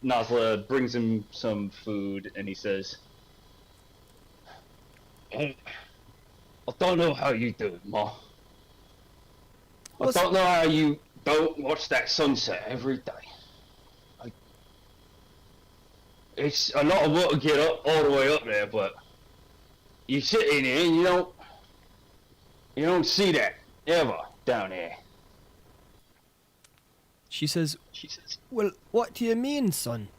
Nazla brings him some food, and he says, I don't know how you do it, Ma. I What's- don't know how you don't watch that sunset every day. It's a lot of work to get up all the way up there, but you sit in here and you don't see that ever down here. She says, Well, what do you mean, son?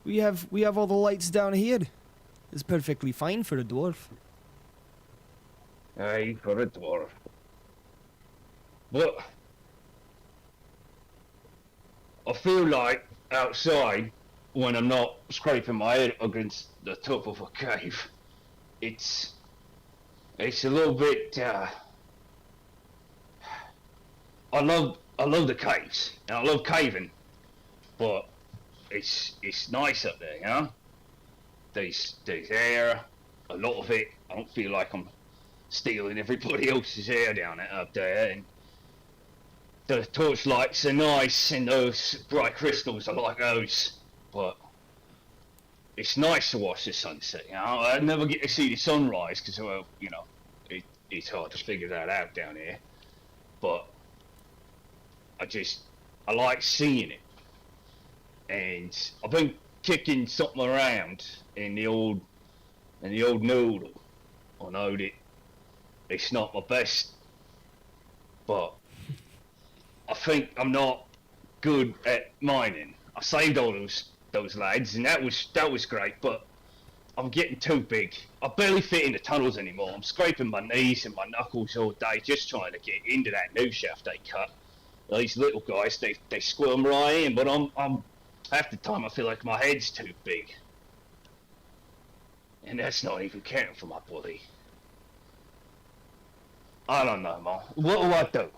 We have all the lights down here. It's perfectly fine for a dwarf. Aye, for a dwarf. But I feel like outside, when I'm not scraping my head against the top of a cave, it's a little bit. I love the caves, and I love caving, but it's nice up there, you know. There's air, a lot of it. I don't feel like I'm stealing everybody else's air down up there, and the torchlights are nice, and those bright crystals, I like those, but it's nice to watch the sunset, you know. I never get to see the sunrise, because, well, you know, it's hard to figure that out down here, but I like seeing it, and I've been kicking something around in the old noodle. I know that it's not my best, but I think I'm not good at mining. I saved all those lads, and that was great, but I'm getting too big. I barely fit in the tunnels anymore. I'm scraping my knees and my knuckles all day just trying to get into that new shaft they cut. These little guys, they squirm right in, but I'm half the time I feel like my head's too big. And that's not even counting for my body. I don't know, Mom. What do I do?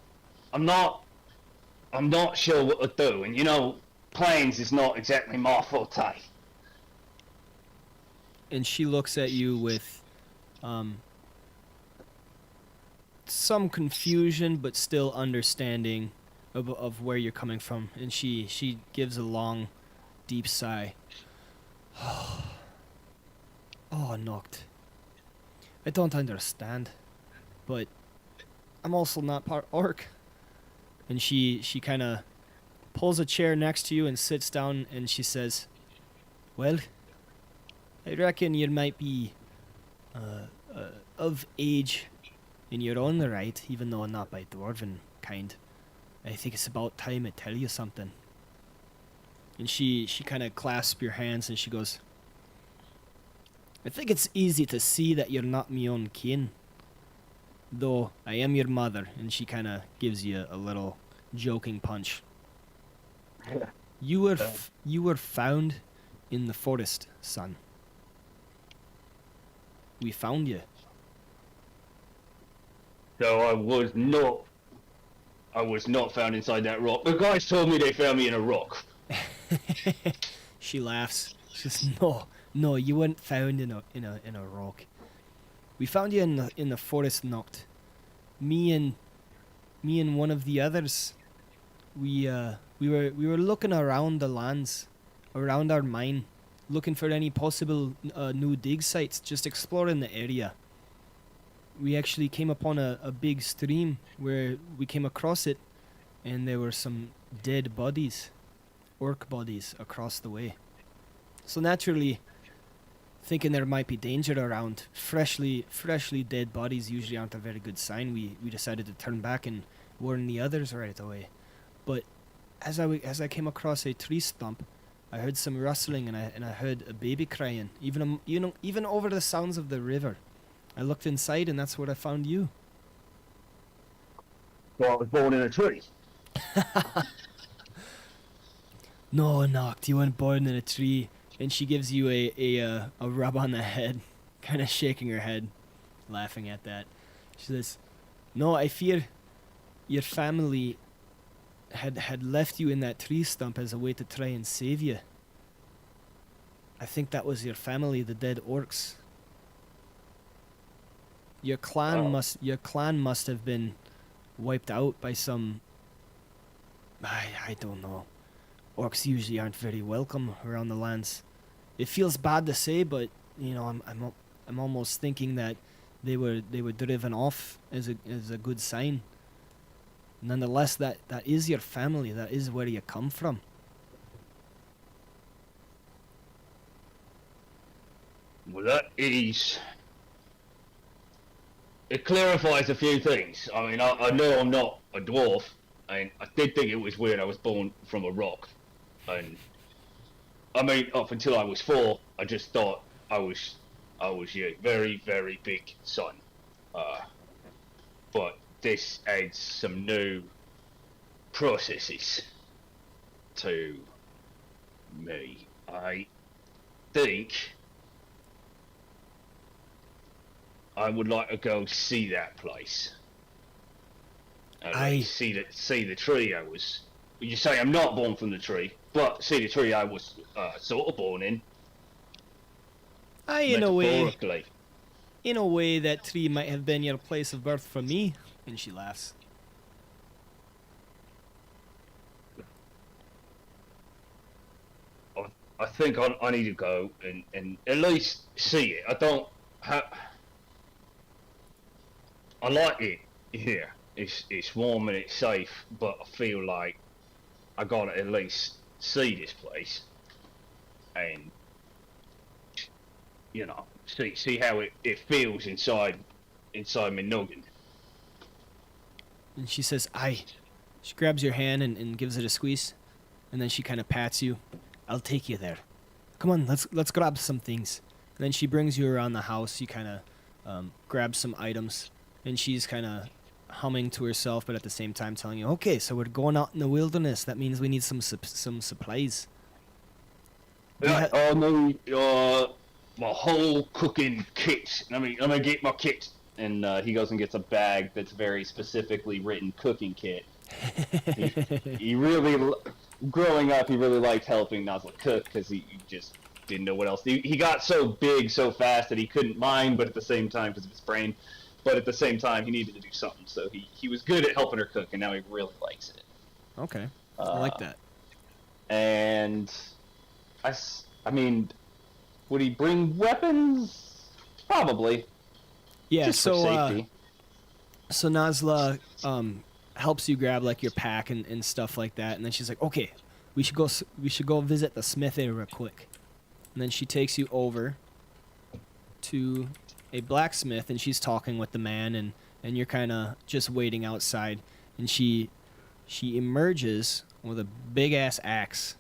I'm not sure what to do, and you know, planes is not exactly my forte. And she looks at you with some confusion, but still understanding of where you're coming from. And she gives a long, deep sigh. Oh, Noct. I don't understand, but I'm also not part orc. And she kind of pulls a chair next to you and sits down, and she says, well, I reckon you might be of age in your own right, even though not by dwarven kind. I think it's about time I tell you something. And she kind of clasps your hands and she goes, I think it's easy to see that you're not me own kin, though I am your mother. And she kind of gives you a little joking punch. You were found in the forest, son. We found you. So I was not found inside that rock. The guys told me they found me in a rock. She laughs. She says, "No, you weren't found in a rock. We found you in the forest, Noct. Me and one of the others. We were looking around the lands, around our mine, looking for any possible new dig sites, just exploring the area. We actually came upon a big stream where we came across it, and there were some dead bodies, orc bodies, across the way. So naturally, thinking there might be danger around, freshly dead bodies usually aren't a very good sign. We decided to turn back and warn the others right away. But as I came across a tree stump, I heard some rustling and I heard a baby crying, even over the sounds of the river. I looked inside and that's where I found you. So I was born in a tree. No, Noct, you weren't born in a tree. And she gives you a rub on the head, kind of shaking her head, laughing at that. She says, no, I fear your family had left you in that tree stump as a way to try and save you. I think that was your family, the dead orcs. Your clan must have been wiped out by some, I don't know. Orcs usually aren't very welcome around the lands. It feels bad to say, but you know, I'm almost thinking that they were driven off as a good sign. Nonetheless, that is your family. That is where you come from. Well, that is... It clarifies a few things. I mean, I know I'm not a dwarf, and I did think it was weird I was born from a rock. And I mean, up until I was 4, I just thought I was your very, very big son. But this adds some new processes to me. I think I would like to go see that place. And see the tree I was... You say I'm not born from the tree, but see the tree I was sort of born in. In a way, that tree might have been your place of birth for me. And she laughs. I think I need to go and at least see it. I don't have... I like it here. It's warm and it's safe, but I feel like I gotta at least see this place and, you know, see how it feels inside my noggin. And she says, aye. She grabs your hand and gives it a squeeze, and then she kind of pats you. I'll take you there. Come on, let's grab some things. And then she brings you around the house. You kind of grab some items, and she's kind of humming to herself, but at the same time telling you, okay, so we're going out in the wilderness. That means we need some supplies. Right, I need my whole cooking kit. Let me get my kit. And he goes and gets a bag that's very specifically written cooking kit. He really, growing up, he really liked helping Nazla cook because he just didn't know what else. He got so big so fast that he couldn't mind, but at the same time, because of his brain, but at the same time, he needed to do something. So he was good at helping her cook, and now he really likes it. Okay, I like that. And I mean, would he bring weapons? Probably. Yeah, Just so for safety. so Nazla helps you grab like your pack and stuff like that, and then she's like, "Okay, we should go visit the smithy real quick." And then she takes you over to a blacksmith, and she's talking with the man, and you're kind of just waiting outside, and she emerges with a big ass axe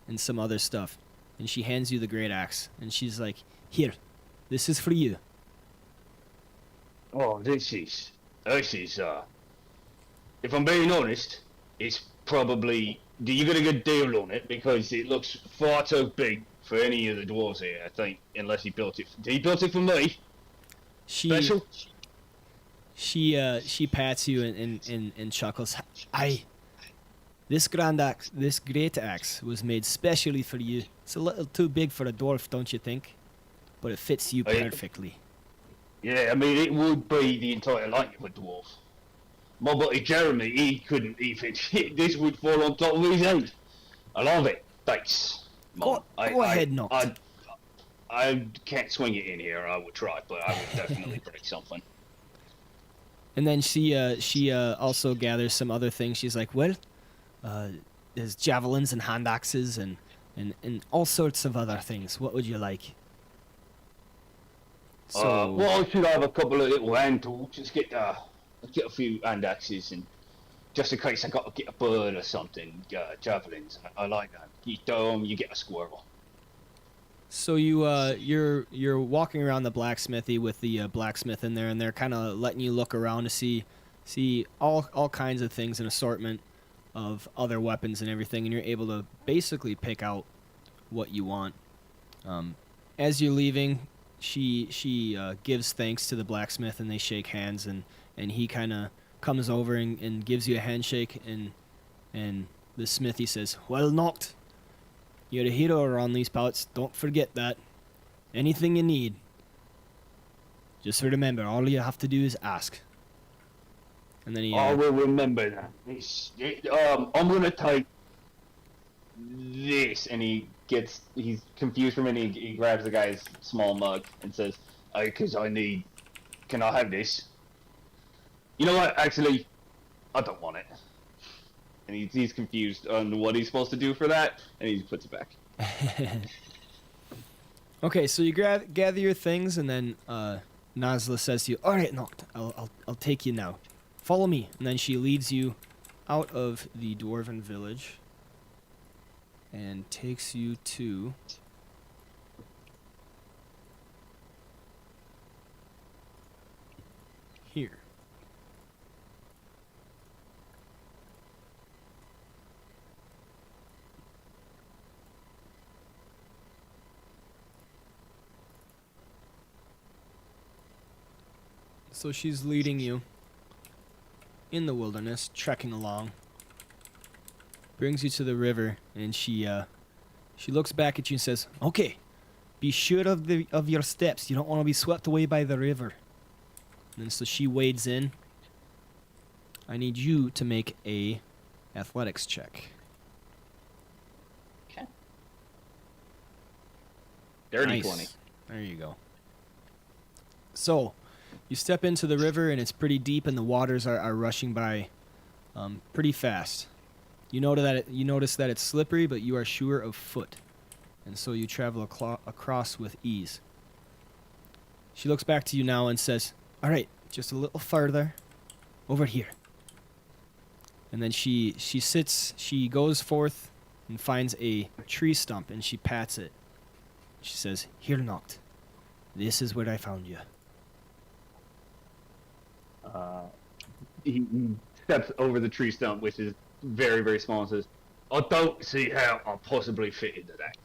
and some other stuff, and she hands you the great axe, and she's like, "Here, this is for you." Oh, this is, if I'm being honest, it's probably, do you get a good deal on it? Because it looks far too big for any of the dwarves here, I think, unless he built it. He built it for me? Special? She pats you and chuckles. This great axe was made specially for you. It's a little too big for a dwarf, don't you think? But it fits you perfectly. Yeah, I mean, it would be the entire length of a dwarf. My buddy Jeremy, he couldn't even, this would fall on top of his head. I love it. Thanks. Go ahead, Noct. I can't swing it in here. I would try, but I would definitely break something. And then she also gathers some other things. She's like, well, there's javelins and hand axes and all sorts of other things. What would you like? So, Well, I should have a couple of little hand tools. Just get a few hand axes, and just in case I got to get a bird or something, javelins. I like that. You throw 'em, you get a squirrel. So you're walking around the blacksmithy with the blacksmith in there, and they're kind of letting you look around to see all kinds of things, an assortment of other weapons and everything, and you're able to basically pick out what you want. As you're leaving, she gives thanks to the blacksmith, and they shake hands, and he kind of comes over and gives you a handshake, and the smithy says, "Well, Noct. You're a hero around these parts. Don't forget that. Anything you need, just remember, all you have to do is ask." And then he... I will remember that. I'm going to take this. And he's confused for a minute. He grabs the guy's small mug and says, Because can I have this? You know what, actually, I don't want it. and he's confused on what he's supposed to do for that, and he puts it back. Okay, so you gather your things, and then Nazla says to you, "All right, Noct, I'll take you now. Follow me." And then she leads you out of the dwarven village and takes you to here. So she's leading you in the wilderness, trekking along. Brings you to the river, and she looks back at you and says, "Okay, be sure of your steps. You don't want to be swept away by the river." And so she wades in. I need you to make a athletics check. Okay. Dirty Nice. 20. There you go. So, you step into the river, and it's pretty deep, and the waters are rushing by pretty fast. You notice that it's slippery, but you are sure of foot, and so you travel across with ease. She looks back to you now and says, "All right, just a little further, over here." And then she goes forth and finds a tree stump, and she pats it. She says, "Here, Noct. This is where I found you. He steps over the tree stump, which is very, very small, and says, I don't see how I possibly fit into that.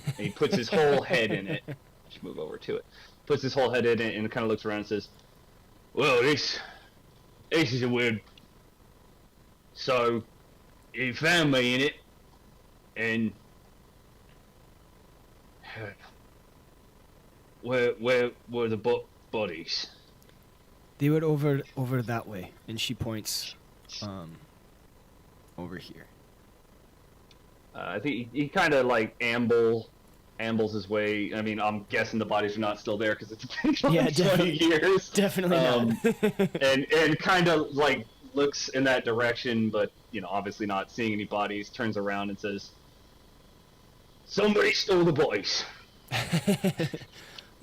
and he puts his whole head in it. Just move over to it. Puts his whole head in it and kind of looks around and says, Well, this is a weird. So, he found me in it, and where were the bodies? They were over that way, and she points over here. I think he kind of like ambles his way. I mean, I'm guessing the bodies are not still there because it's been like 20 years. Definitely not. and kind of like looks in that direction, but obviously not seeing any bodies. Turns around and says, Somebody stole the bodies.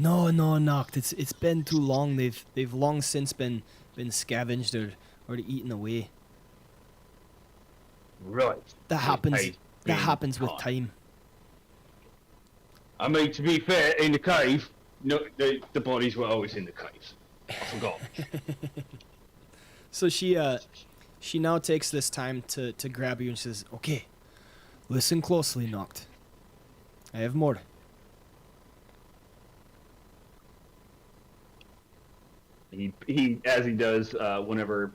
No, Noct. It's been too long. They've long since been scavenged or eaten away. Right. That happens. Hey, That happens with time. I mean, to be fair, in the cave, no, the bodies were always in the cave. I forgot. So she now takes this time to grab you and says, "Okay, listen closely, Noct. I have more." He as he does whenever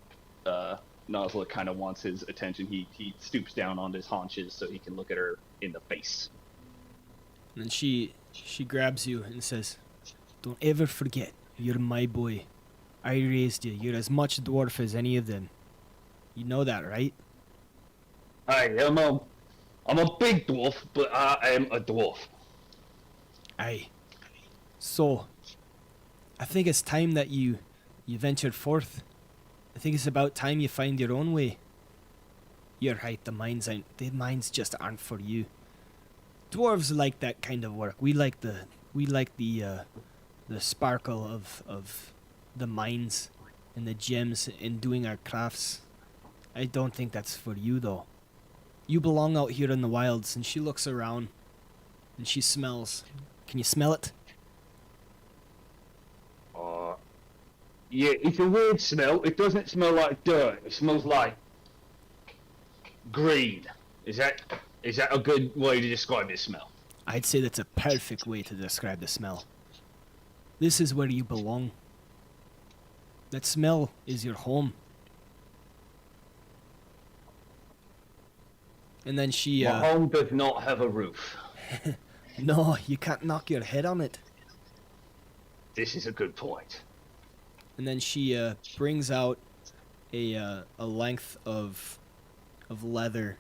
Nozzle kind of wants his attention, he stoops down on his haunches so he can look at her in the face. And then she grabs you and says, "Don't ever forget, you're my boy. I raised you. You're as much dwarf as any of them. You know that, right?" Hey, I'm a big dwarf, but I am a dwarf. Aye. So, I think it's time that you ventured forth. I think it's about time you find your own way. You're right, the mines just aren't for you. Dwarves like that kind of work. We like the sparkle of the mines and the gems in doing our crafts. I don't think that's for you though. You belong out here in the wilds. And she looks around and she smells. Can you smell it? Yeah, it's a weird smell. It doesn't smell like dirt. It smells like green. Is that a good way to describe this smell? I'd say that's a perfect way to describe the smell. This is where you belong. That smell is your home. And then she, My home does not have a roof. No, you can't knock your head on it. This is a good point. And then she brings out a length of leather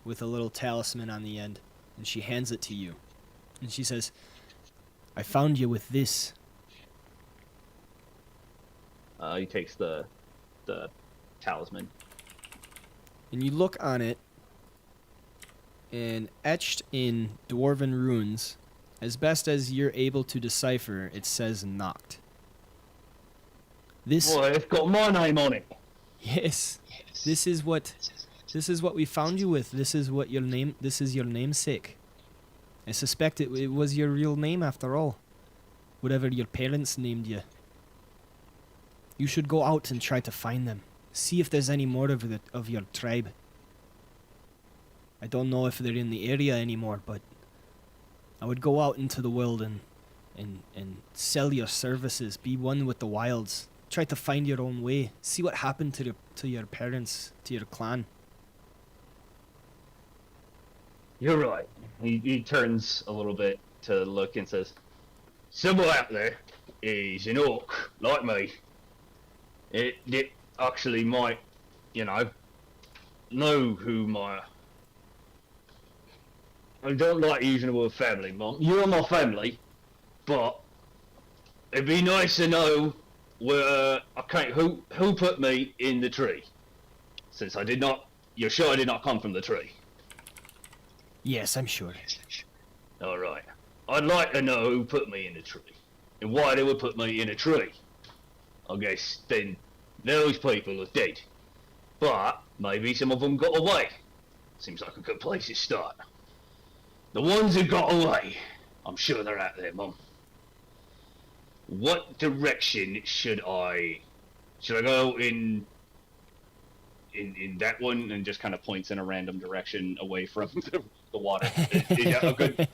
with a little talisman on the end, and she hands it to you. And she says, "I found you with this." He takes the talisman. And you look on it, and etched in dwarven runes, as best as you're able to decipher, it says "Noct." This, Boy, it's got my name on it. yes, this is what we found you with. This is your namesake. I suspect it was your real name after all. Whatever your parents named you. You should go out and try to find them. See if there's any more of your tribe. I don't know if they're in the area anymore, but I would go out into the world and sell your services. Be one with the wilds. Try to find your own way. See what happened to your parents, to your clan. You're right. He turns a little bit to look and says, Somewhere out there is an orc like me. It actually might, know who my... I don't like using the word family, Mom. You're my family, but it'd be nice to know where who put me in the tree. Since you're sure I did not come from the tree. Yes, I'm sure. All right. I'd like to know who put me in the tree and why they would put me in a tree. I guess then those people are dead, but maybe some of them got away. Seems like a good place to start. The ones who got away, I'm sure they're out there, Mum. what direction should I go in that one? And just kind of points in a random direction away from the water. Is that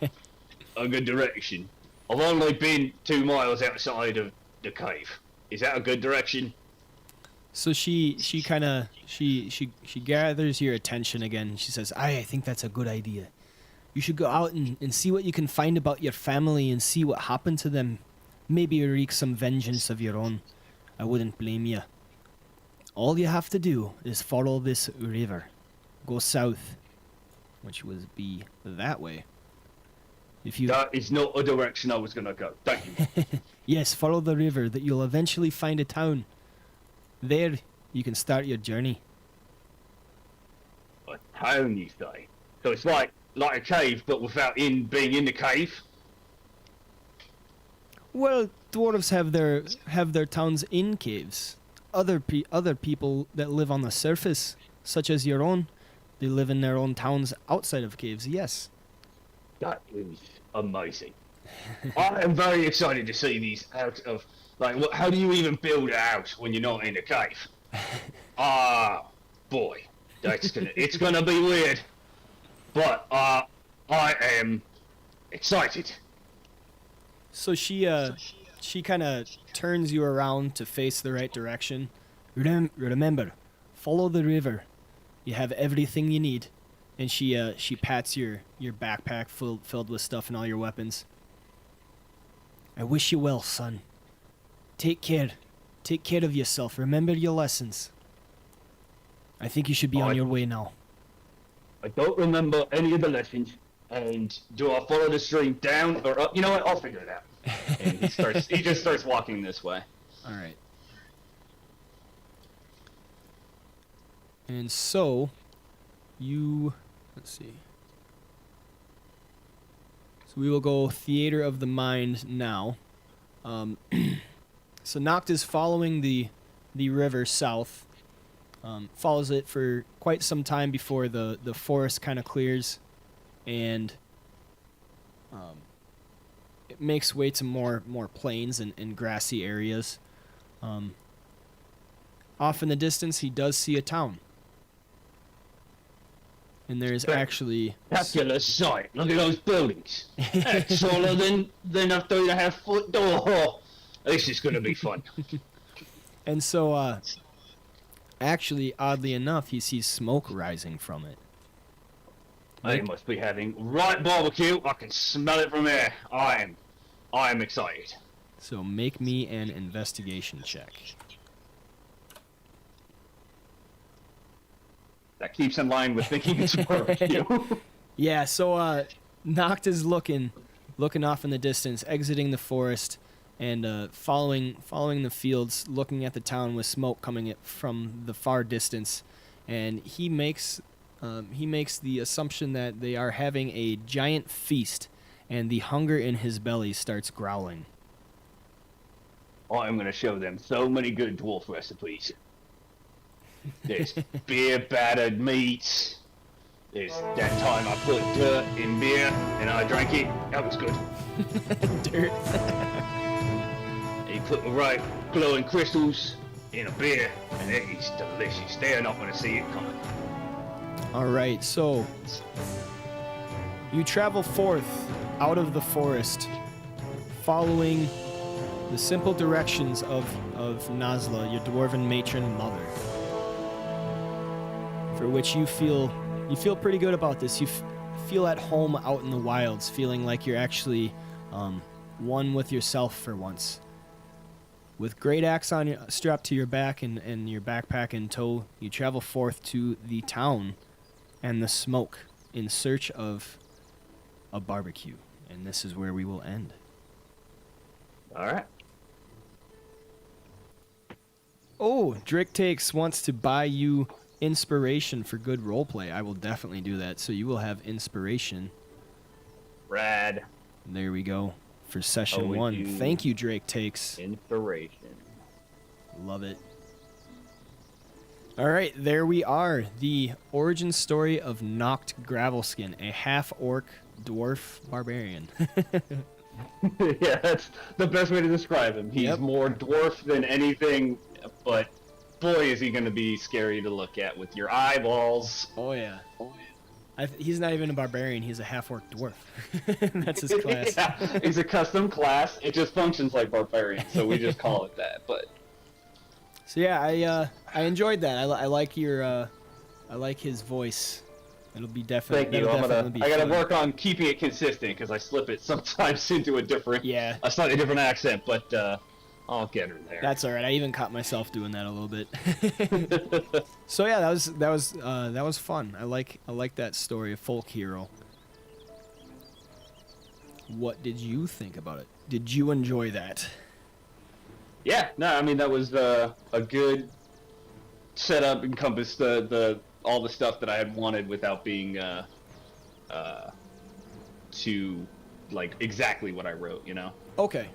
a good direction? I've only been 2 miles outside of the cave. Is that a good direction? So she gathers your attention again. She says, I think that's a good idea. You should go out and see what you can find about your family and see what happened to them. Maybe wreak some vengeance of your own. I wouldn't blame you. All you have to do is follow this river. Go south, which would be that way. If you That is not a direction I was going to go. Thank you. Yes, follow the river that you'll eventually find a town. There, you can start your journey. A town, you say? So it's like a cave, but without being in the cave? Well, dwarves have their towns in caves. Other people that live on the surface, such as your own, they live in their own towns outside of caves. Yes. That is amazing. I am very excited to see these out of... Like, how do you even build a house when you're not in a cave? Boy. It's gonna be weird. But, I am excited. So she kind of turns you around to face the right direction. Remember, follow the river. You have everything you need. And she pats your backpack filled with stuff and all your weapons. I wish you well, son. Take care. Take care of yourself. Remember your lessons. I think you should be on your way now. I don't remember any of the lessons. And do I follow the stream down or up? You know what? I'll figure it out. And he just starts walking this way. All right. And so, let's see. So we will go Theater of the Mind now. So Noct is following the river south. Follows it for quite some time before the forest kind of clears, and it makes way to more plains and grassy areas. Off in the distance, he does see a town. And there's actually... Spectacular sight. Look at those buildings. That's taller than a 3.5-foot door. This is going to be fun. And so, actually, oddly enough, he sees smoke rising from it. They must be having right barbecue. I can smell it from here. I am excited. So make me an investigation check. That keeps in line with thinking it's barbecue. Yeah, so Noct is looking off in the distance, exiting the forest, and following the fields, looking at the town with smoke coming from the far distance, and he makes the assumption that they are having a giant feast, and the hunger in his belly starts growling. I'm going to show them so many good dwarf recipes. There's beer-battered meats. There's that time I put dirt in beer and I drank it. That was good. Dirt. He put the right glowing crystals in a beer and it is delicious. They're not going to see it coming. All right, so you travel forth out of the forest, following the simple directions of Nazla, your dwarven matron mother, for which you feel pretty good about this. You feel at home out in the wilds, feeling like you're actually one with yourself for once. With great axe strapped to your back and your backpack in tow, you travel forth to the town and the smoke in search of a barbecue. And this is where we will end. All right. Oh, Drake Takes wants to buy you inspiration for good roleplay. I will definitely do that. So you will have inspiration. Rad. There we go. For session we 1. do Thank you, Drake Takes. Inspiration. Love it. All right, there we are. The origin story of Noct Gravelskin, a half-orc dwarf barbarian. Yeah, that's the best way to describe him. He's Yep. more dwarf than anything, but boy, is he going to be scary to look at with your eyeballs. Oh yeah. He's not even a barbarian. He's a half-orc dwarf. That's his class. Yeah, he's a custom class. It just functions like barbarian, so we just call it that. But So yeah, I enjoyed that. I like your I like his voice. It'll be thank you. I gotta fun. work on keeping it consistent because I slip it sometimes into a slightly different accent, but I'll get her there. That's all right. I even caught myself doing that a little bit. So yeah, that was fun. I like that story of Folk Hero. What did you think about it? Did you enjoy that? Yeah, no, I mean that was a good setup, encompassed the all the stuff that I had wanted without being too like exactly what I wrote, you know. Okay.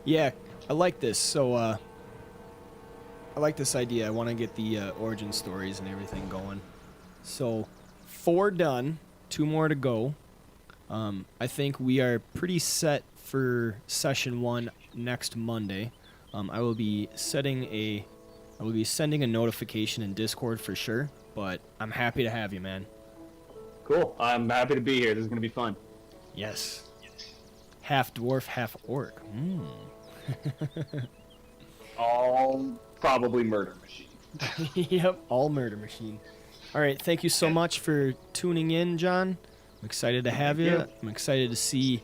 Yeah, I like this. So I like this idea. I want to get the origin stories and everything going. So 4 done, 2 more to go. I think we are pretty set for session 1 next Monday. I will be sending a notification in Discord for sure, but I'm happy to have you, man. Cool. I'm happy to be here. This is gonna be fun. Yes. Half dwarf, half orc. All probably murder machine. Yep, all murder machine. All right, thank you so much for tuning in, John. I'm excited to have you. I'm excited to see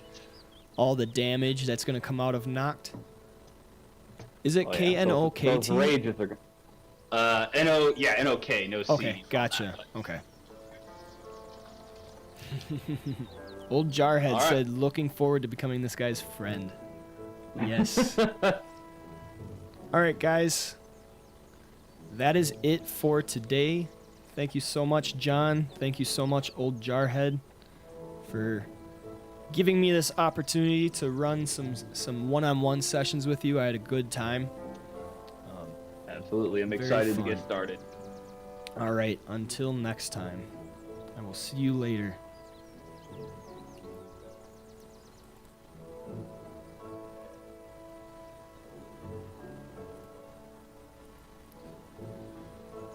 all the damage that's going to come out of Noct. Is it K-N-O-K-T? Those rages are N-O-K, no C. Okay, gotcha. Okay. Old Jarhead All right. said, looking forward to becoming this guy's friend. Yes. All right, guys. That is it for today. Thank you so much, John. Thank you so much, Old Jarhead, for giving me this opportunity to run some one-on-one sessions with you. I had a good time. Absolutely. I'm Very excited to fun. get started. All right, until next time. I will see you later.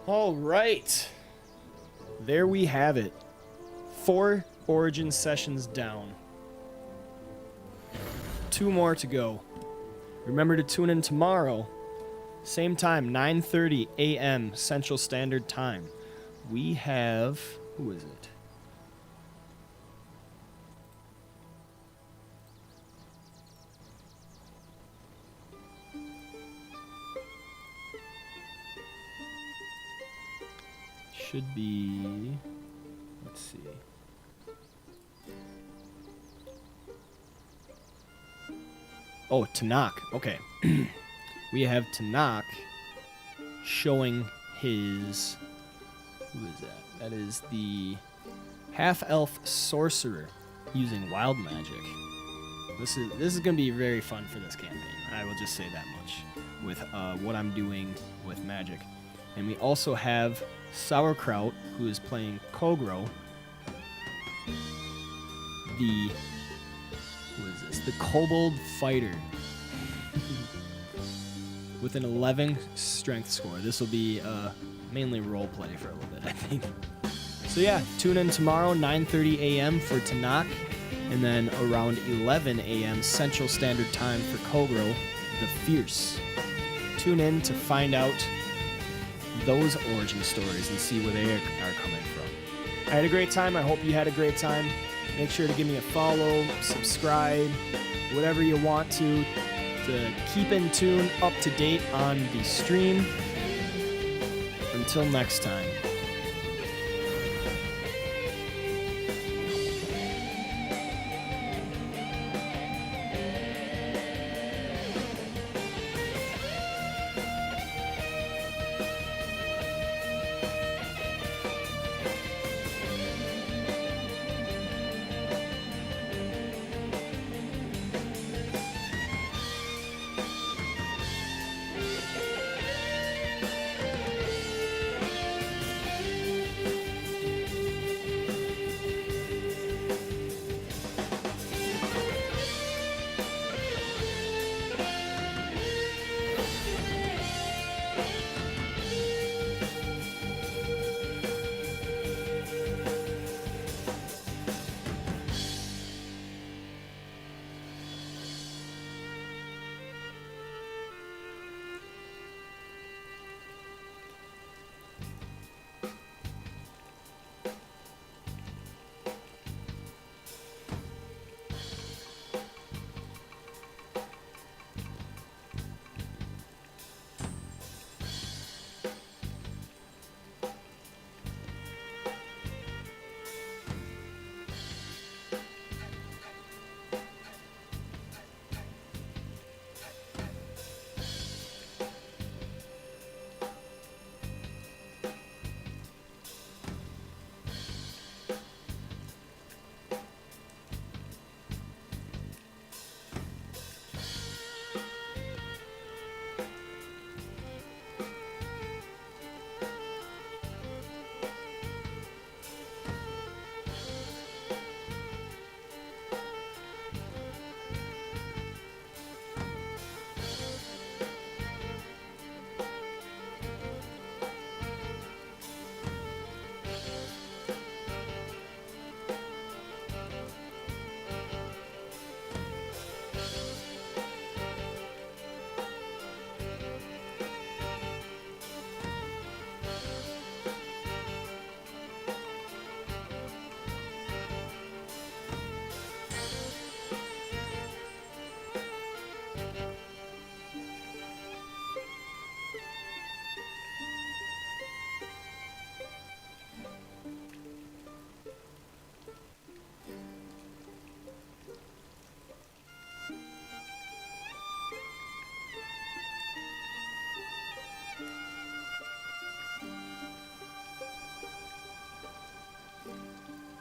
All right. There we have it. 4 origin sessions down. 2 more to go. Remember to tune in tomorrow. Same time, 9:30 a.m. Central Standard Time. We have... Who is it? Should be... Let's see. Oh, Tanakh. Okay. We have Tanakh showing his... Who is that? That is the half-elf sorcerer using wild magic. This is going to be very fun for this campaign. I will just say that much with what I'm doing with magic. And we also have Sauerkraut, who is playing Kogro. Who is this? The Kobold Fighter. With an 11 strength score. This will be mainly roleplay for a little bit, I think. So yeah, tune in tomorrow, 9:30 a.m. for Tanakh, and then around 11 a.m. Central Standard Time for Kogro, the Fierce. Tune in to find out those origin stories and see where they are coming from. I had a great time. I hope you had a great time. Make sure to give me a follow, subscribe, whatever you want to keep in tune, up to date on the stream. Until next time.